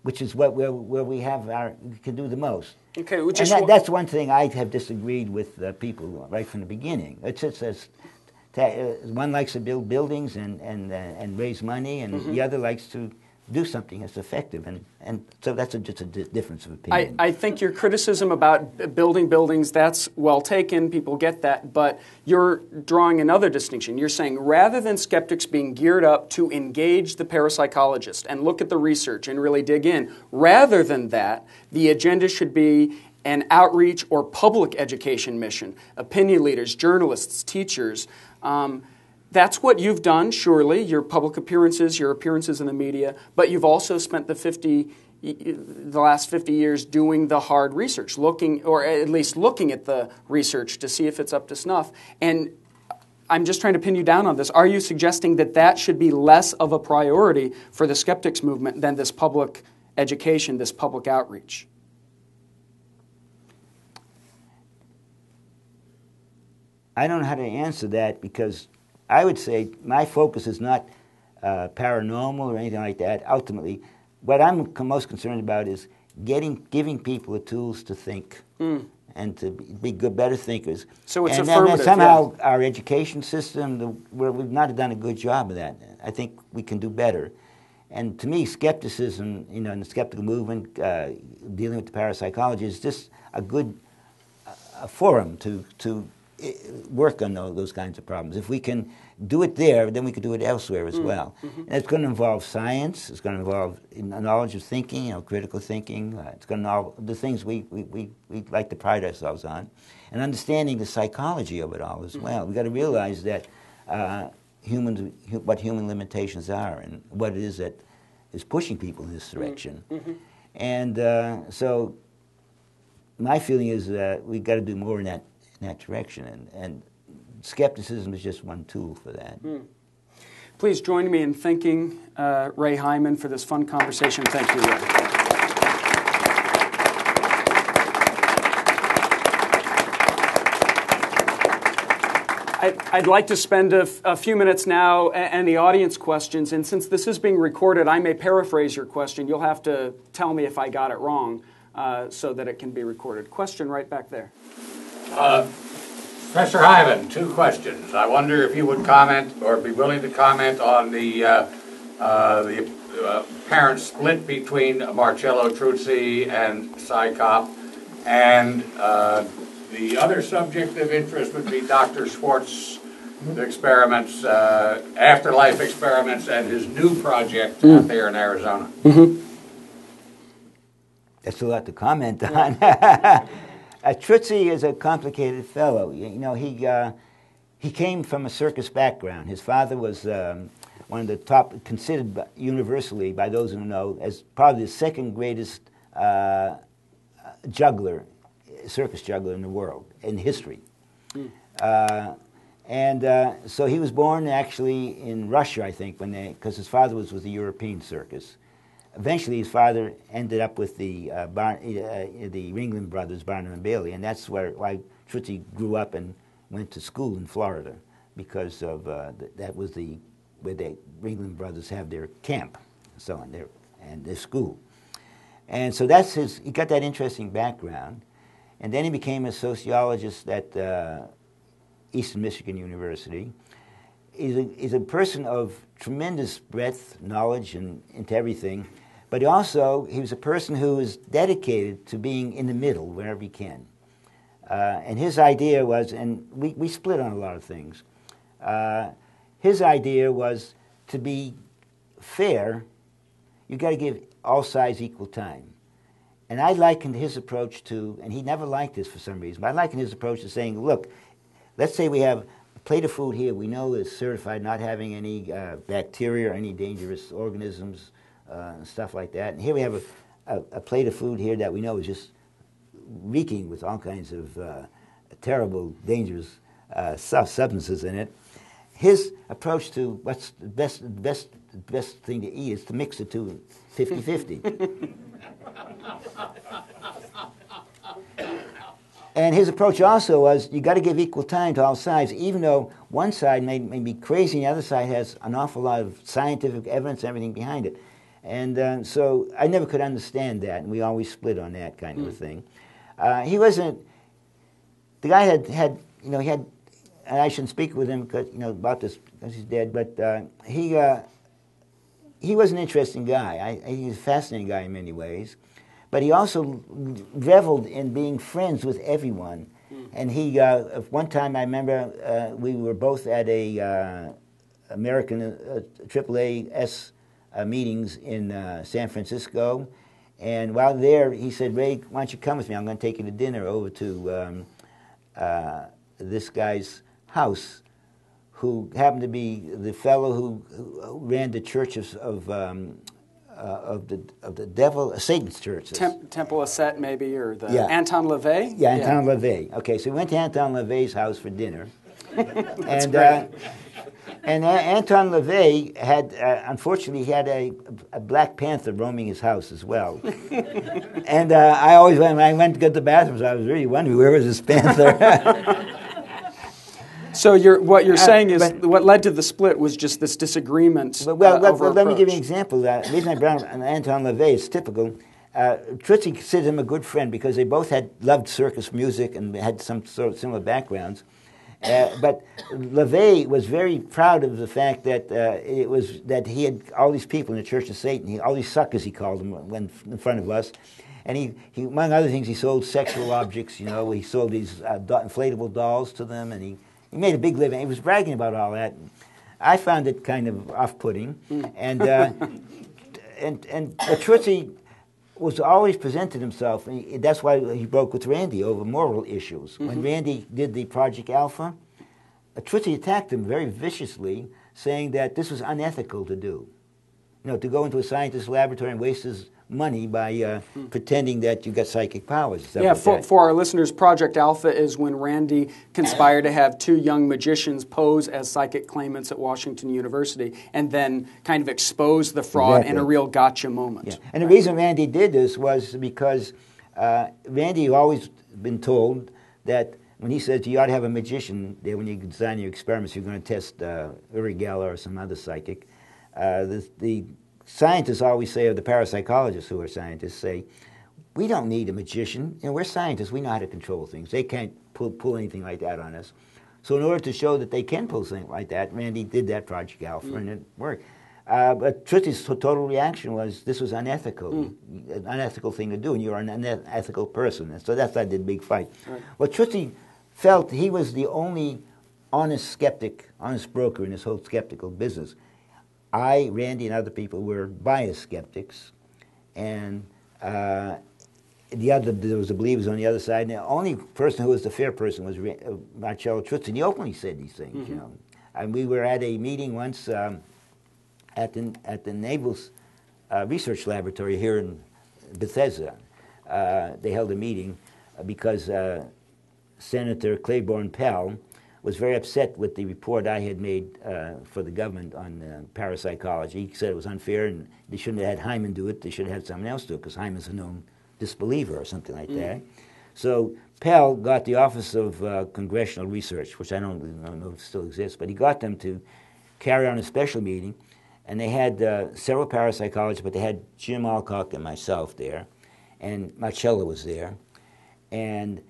which is where we can do the most. Okay, and that's one thing I have disagreed with people right from the beginning. It's just one likes to build buildings and raise money, and the other likes to do something that's effective, and so that's just a difference of opinion. I think your criticism about building buildings, that's well taken, people get that, but you're drawing another distinction. You're saying rather than skeptics being geared up to engage the parapsychologist and look at the research and really dig in, rather than that, the agenda should be an outreach or public education mission, opinion leaders, journalists, teachers. That's what you've done, surely, your public appearances, your appearances in the media, but you've also spent the last 50 years doing the hard research, or at least looking at the research to see if it's up to snuff. And I'm just trying to pin you down on this. Are you suggesting that that should be less of a priority for the skeptics movement than this public education, this public outreach? I don't know how to answer that, because I would say my focus is not paranormal or anything like that. Ultimately, what I'm most concerned about is giving people the tools to think and to be good, better thinkers. So it's affirmative. And somehow our education system, we've not done a good job of that. I think we can do better. And to me, skepticism, and the skeptical movement, dealing with the parapsychology, is just a good forum to work on those kinds of problems. If we can do it there, then we can do it elsewhere as well. And it's going to involve science. It's going to involve knowledge of thinking, critical thinking. It's going to involve the things we like to pride ourselves on, and understanding the psychology of it all as well. We've got to realize that what human limitations are and what it is that is pushing people in this direction. And so my feeling is that we've got to do more in that direction, and skepticism is just one tool for that. Please join me in thanking Ray Hyman for this fun conversation. Thank you, Ray. I'd like to spend a few minutes now and the audience questions, and since this is being recorded, I may paraphrase your question. You'll have to tell me if I got it wrong so that it can be recorded. Question right back there. Professor Hyman, two questions. I wonder if you would comment or be willing to comment on the apparent split between Marcello Truzzi and CSICOP, and the other subject of interest would be Dr. Schwartz's experiments, afterlife experiments, and his new project out there in Arizona. That's a lot to comment on. Truzzi is a complicated fellow. He came from a circus background. His father was one of the top, considered universally by those who know, as probably the second greatest circus juggler in the world, in history. So he was born actually in Russia, I think, because his father was with the European circus. Eventually, his father ended up with the Ringling brothers, Barnum and Bailey, and that's why Truzzi grew up and went to school in Florida, because of that was where the Ringling brothers have their camp, and so on, and their school. And so he got that interesting background, and then he became a sociologist that Eastern Michigan University. He's a person of tremendous breadth, knowledge, and into everything. But he was a person who was dedicated to being in the middle wherever he can. And his idea was, and we split on a lot of things, his idea was to be fair, you've got to give all sides equal time. And I likened his approach to, and he never liked this for some reason, but I likened his approach to saying, look, let's say we have a plate of food here we know is certified not having any bacteria or any dangerous organisms and stuff like that. And here we have a plate of food here that we know is just reeking with all kinds of terrible, dangerous substances in it. His approach to what's the best thing to eat is to mix the two 50-50. And his approach also was, you got to give equal time to all sides, even though one side may be crazy and the other side has an awful lot of scientific evidence and everything behind it. And so I never could understand that, and we always split on that kind of a thing. He wasn't, the guy had, and I shouldn't speak with him because, about this because he's dead, but he was an interesting guy. He's a fascinating guy in many ways. But he also reveled in being friends with everyone. And he, one time I remember we were both at a American AAAS meetings in San Francisco. And while there, he said, Ray, why don't you come with me? I'm going to take you to dinner over to this guy's house, who happened to be the fellow who ran the church of the devil, Satan's church. Temple of Set, maybe, or the Yeah. Anton LaVey? Yeah, Anton LaVey. Okay, so we went to Anton LaVey's house for dinner. and Anton LaVey had, unfortunately, he had a Black Panther roaming his house as well. And I always, when I went to go to the bathrooms, I was really wondering, where was this panther? So what you're saying is what led to the split was just this disagreement over let me give you an approach. example. The reason I brought up Anton LaVey is typical. Trutzy considered him a good friend because they both loved circus music and had some sort of similar backgrounds. But LaVey was very proud of the fact that that he had all these people in the Church of Satan, all these suckers he called them, went in front of us. And he among other things, he sold sexual objects. He sold these inflatable dolls to them, and he made a big living. He was bragging about all that. I found it kind of off-putting. And Trutzy was always presented himself. And that's why he broke with Randi over moral issues. When Randi did the Project Alpha, Trutzy attacked him very viciously, saying that this was unethical to do. To go into a scientist's laboratory and waste his money by pretending that you got psychic powers. Yeah, for our listeners, Project Alpha is when Randi conspired to have two young magicians pose as psychic claimants at Washington University and then kind of expose the fraud in a real gotcha moment. Yeah. And the reason Randi did this was because Randi had always been told that when he says you ought to have a magician there when you design your experiments, you're going to test Uri Geller or some other psychic. The scientists always say, or the parapsychologists who are scientists say, we don't need a magician. We're scientists. We know how to control things. They can't pull anything like that on us. So in order to show that they can pull something like that, Randi did that Project Alpha, and it worked. But Trutzy's total reaction was this was unethical, an unethical thing to do, and you're an unethical person. And so that's why I did big fight. Right. Well, Trutzy felt he was the only honest skeptic, honest broker in this whole skeptical business. Randi, and other people were biased skeptics, and there was the believers on the other side. And the only person who was the fair person was Marcello Trutzy, and he openly said these things. And we were at a meeting once at the Naval Research Laboratory here in Bethesda. They held a meeting because Senator Claiborne Pell was very upset with the report I had made for the government on parapsychology. He said it was unfair and they shouldn't have had Hyman do it. They should have had someone else do it because Hyman's a known disbeliever or something like that. So Pell got the Office of Congressional Research, which I don't know if it still exists, but he got them to carry on a special meeting. And they had several parapsychologists, but they had Jim Alcock and myself there. And Marcello was there. And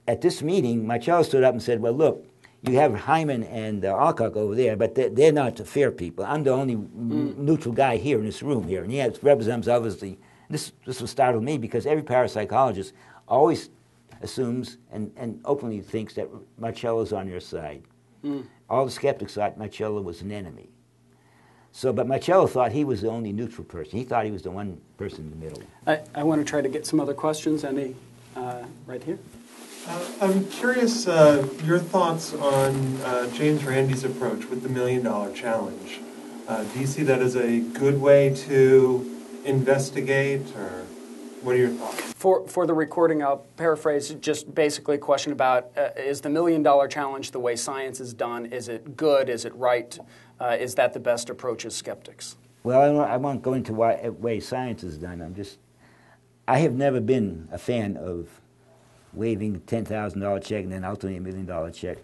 at this meeting, Marcello stood up and said, well, look, You have Hyman and Alcock over there, but they're not the fair people. I'm the only neutral guy here in this room here, and he represents obviously. This will startle me because every parapsychologist always assumes and openly thinks that Marcello's on your side. All the skeptics thought Marcello was an enemy. But Marcello thought he was the only neutral person. He thought he was the one person in the middle. I want to try to get some other questions. Any right here? I'm curious your thoughts on James Randi's approach with the $1 Million Challenge. Do you see that as a good way to investigate, or what are your thoughts? For the recording, I'll paraphrase just basically a question about is the $1 Million Challenge the way science is done? Is it good? Is it right? Is that the best approach as skeptics? Well, I won't go into the way science is done. I have never been a fan of waving a $10,000 check and then ultimately $1 million check.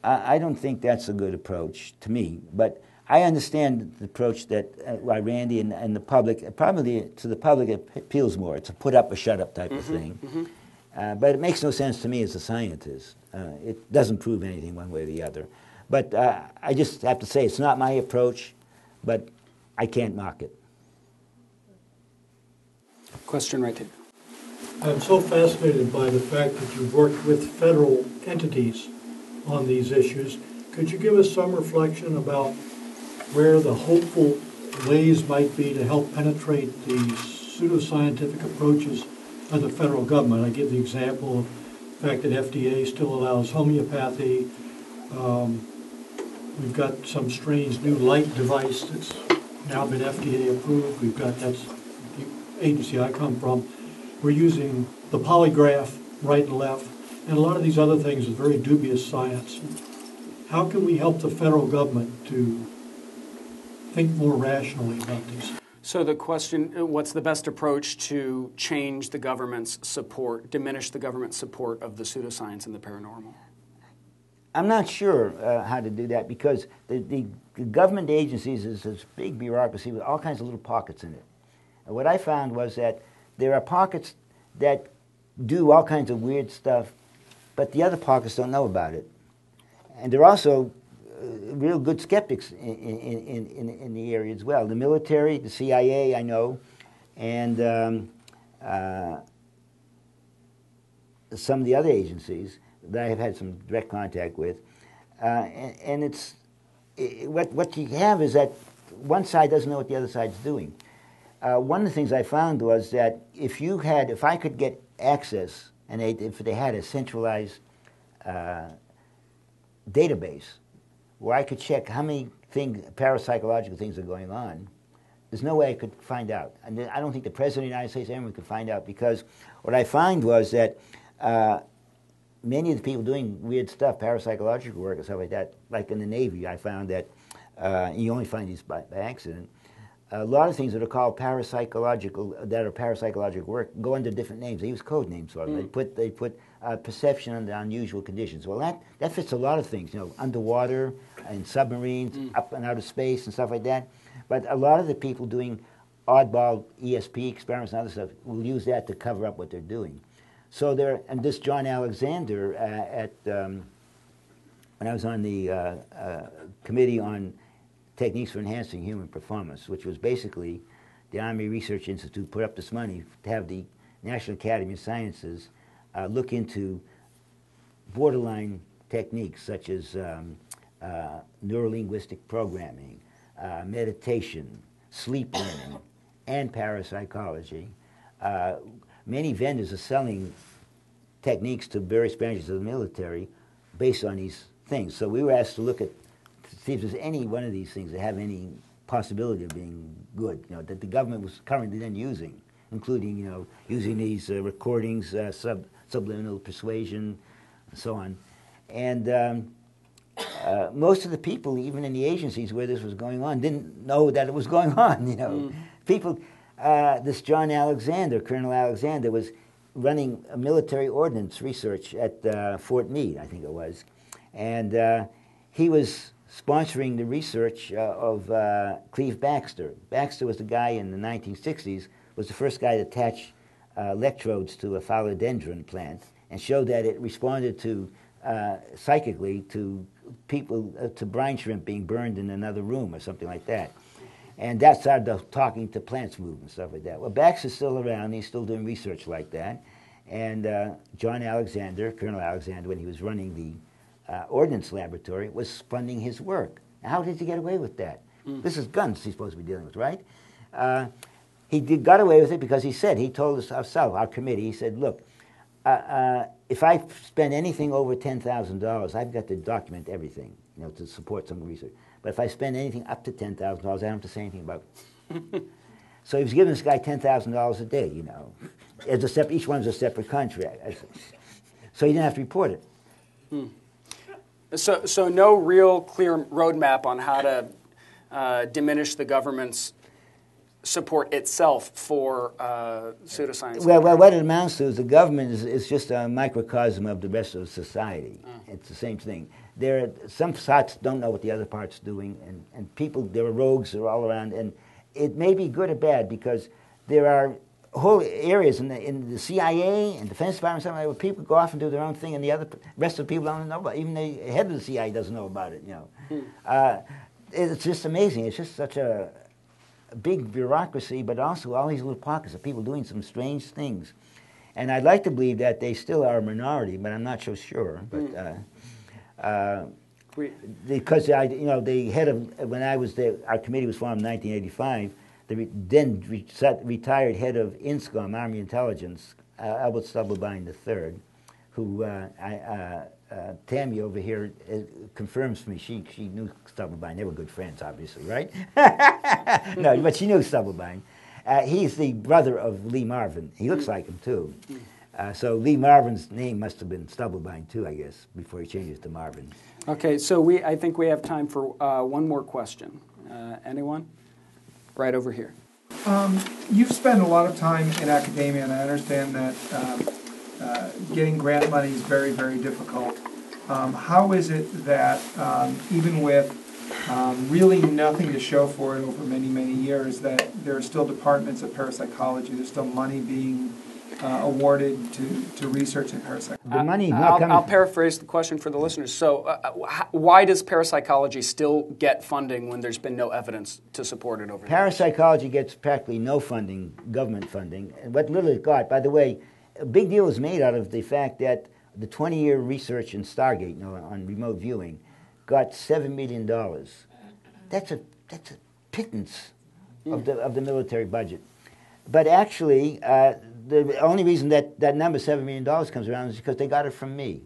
I don't think that's a good approach to me, but I understand the approach that by Randi and the public, probably to the public it appeals more. It's a put up or shut up type of thing. But it makes no sense to me as a scientist. It doesn't prove anything one way or the other. But I just have to say it's not my approach, but I can't mock it. Question right here. I'm so fascinated by the fact that you've worked with federal entities on these issues. Could you give us some reflection about where the hopeful ways might be to help penetrate the pseudoscientific approaches of the federal government? I give the example of the fact that FDA still allows homeopathy. We've got some strange new light device that's now been FDA approved. That's the agency I come from. We're using the polygraph right and left, and a lot of these other things is very dubious science. How can we help the federal government to think more rationally about these? So the question, what's the best approach to change the government's support, diminish the government's support of the pseudoscience and the paranormal? I'm not sure how to do that because the government agencies is this big bureaucracy with all kinds of little pockets in it. And what I found was that there are pockets that do all kinds of weird stuff, but the other pockets don't know about it. And there are also real good skeptics in the area as well. The military, the CIA, I know, and some of the other agencies that I have had some direct contact with. And what you have is that one side doesn't know what the other side's doing. One of the things I found was that if I could get access, and if they had a centralized database where I could check how many parapsychological things are going on, there's no way I could find out. And I don't think the President of the United States or anyone could find out, because what I find was that many of the people doing weird stuff, parapsychological work and stuff like that, like in the Navy, I found that, you only find these by accident, a lot of things that are called parapsychological work go under different names. They use code names for them. They put perception under unusual conditions. Well, that fits a lot of things, underwater and submarines, up and out of space and stuff like that. But a lot of the people doing oddball ESP experiments and other stuff will use that to cover up what they're doing. So and this John Alexander when I was on the committee on Techniques for Enhancing Human Performance, which was basically the Army Research Institute put up this money to have the National Academy of Sciences look into borderline techniques such as neurolinguistic programming, meditation, sleep learning, and parapsychology. Many vendors are selling techniques to various branches of the military based on these things. So we were asked to look at to see if there's any one of these things that have any possibility of being good, that the government was currently then using, including, using these recordings, subliminal persuasion, and so on. And most of the people, even in the agencies where this was going on, didn't know that it was going on, People, this John Alexander, Colonel Alexander, was running a military ordnance research at Fort Meade, I think it was. And he was sponsoring the research of Cleve Baxter. Baxter was the guy in the 1960s, was the first guy to attach electrodes to a philodendron plant and showed that it responded to psychically to people, to brine shrimp being burned in another room or something like that. And that started the talking to plants movement and stuff like that. Well, Baxter's still around. He's still doing research like that. And John Alexander, Colonel Alexander, when he was running the Ordnance Laboratory, was funding his work. Now, how did he get away with that? This is guns he's supposed to be dealing with, right? Got away with it because he told us ourselves, our committee, he said, look, if I spend anything over $10,000, I've got to document everything, to support some research. But if I spend anything up to $10,000, I don't have to say anything about it. So he was giving this guy $10,000 a day, each one's a separate contract. So he didn't have to report it. So no real clear roadmap on how to diminish the government's support itself for pseudoscience. Well, what it amounts to is the government is just a microcosm of the rest of society. It's the same thing. Some parts don't know what the other part's doing, and people, there are rogues, they're all around, and it may be good or bad because there are whole areas in the CIA and Defense Department, something like, where people go off and do their own thing, and the rest of the people don't know about it. Even the head of the CIA doesn't know about it. It's just amazing. It's just such a big bureaucracy, but also all these little pockets of people doing some strange things. And I'd like to believe that they still are a minority, but I'm not so sure. But because the head of, when I was there, our committee was formed in 1985. The then retired head of INSCOM, Army Intelligence, Albert Stubblebine III, who Tammy over here confirms for me. She knew Stubblebine. They were good friends, obviously, right? No, but she knew Stubblebine. He's the brother of Lee Marvin. He looks like him, too. So Lee Marvin's name must have been Stubblebine, too, I guess, before he changed it to Marvin. Okay, so I think we have time for one more question. Anyone? Right over here. You've spent a lot of time in academia, and I understand that getting grant money is very, very difficult. How is it that even with really nothing to show for it over many, many years, that there are still departments of parapsychology, there's still money being awarded to research in parapsychology? The money I'll paraphrase the question for the listeners. So why does parapsychology still get funding when there's been no evidence to support it over there? Parapsychology gets practically no funding, government funding. And what little it got, by the way, a big deal was made out of the fact that the 20-year research in Stargate, on remote viewing, got $7 million. That's a pittance of the military budget. But actually, the only reason that number, $7 million, comes around is because they got it from me.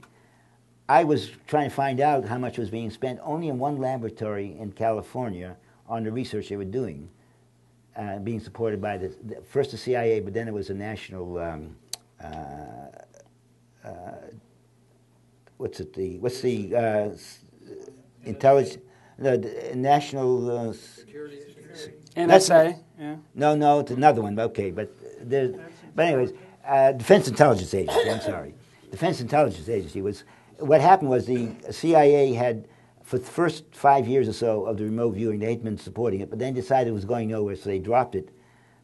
I was trying to find out how much was being spent only in one laboratory in California on the research they were doing, being supported by first the CIA, but then it was a national, intelligence, the national... NSA, yeah. No, it's another one. Okay, but anyways, Defense Intelligence Agency. I'm sorry, Defense Intelligence Agency was. What happened was the CIA had, for the first 5 years or so of the remote viewing, they had been supporting it, but then decided it was going nowhere, so they dropped it.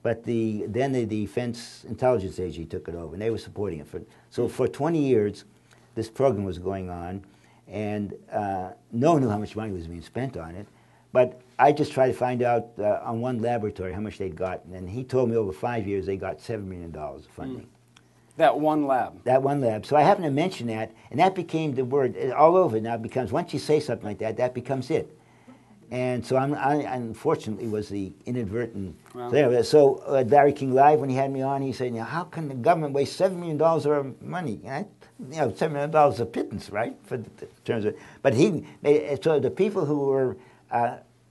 But then the Defense Intelligence Agency took it over, and they were supporting it. So for 20 years, this program was going on, and no one knew how much money was being spent on it. But I just tried to find out on one laboratory how much they'd gotten, and he told me over 5 years they got $7 million of funding. That one lab. That one lab. So I happened to mention that, and that became the word. All over now it becomes, once you say something like that, that becomes it. And so I unfortunately was the inadvertent. Wow. So Larry King Live, when he had me on, he said, how can the government waste $7 million of money? And $7 million is a pittance, right? For the terms of, but so the people who were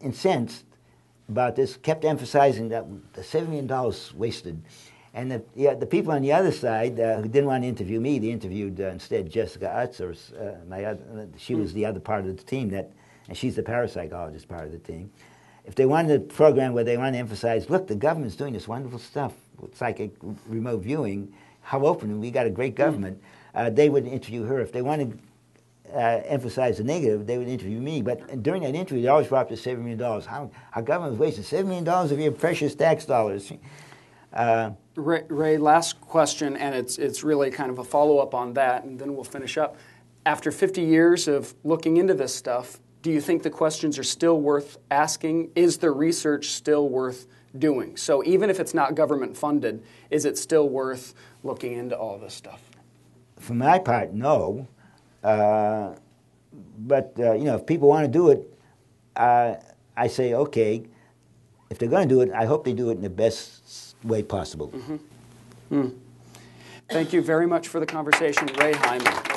incensed about this kept emphasizing that the $7 million wasted. And the people on the other side who didn't want to interview me, they interviewed instead Jessica Utzer. She was the other part of the team, and she's the parapsychologist part of the team. If they wanted a program where they wanted to emphasize, look, the government's doing this wonderful stuff with psychic remote viewing, how open, we got a great government, they would interview her. If they wanted emphasize the negative, they would interview me. But during that interview, they always brought up the $7 million. How our government was wasting $7 million of your precious tax dollars. Ray, last question, and it's really kind of a follow-up on that, and then we'll finish up. after 50 years of looking into this stuff, do you think the questions are still worth asking? Is the research still worth doing? So even if it's not government funded, is it still worth looking into all this stuff? For my part, no. But if people want to do it, I say, okay, if they're going to do it, I hope they do it in the best way possible. Thank you very much for the conversation, Ray Hyman.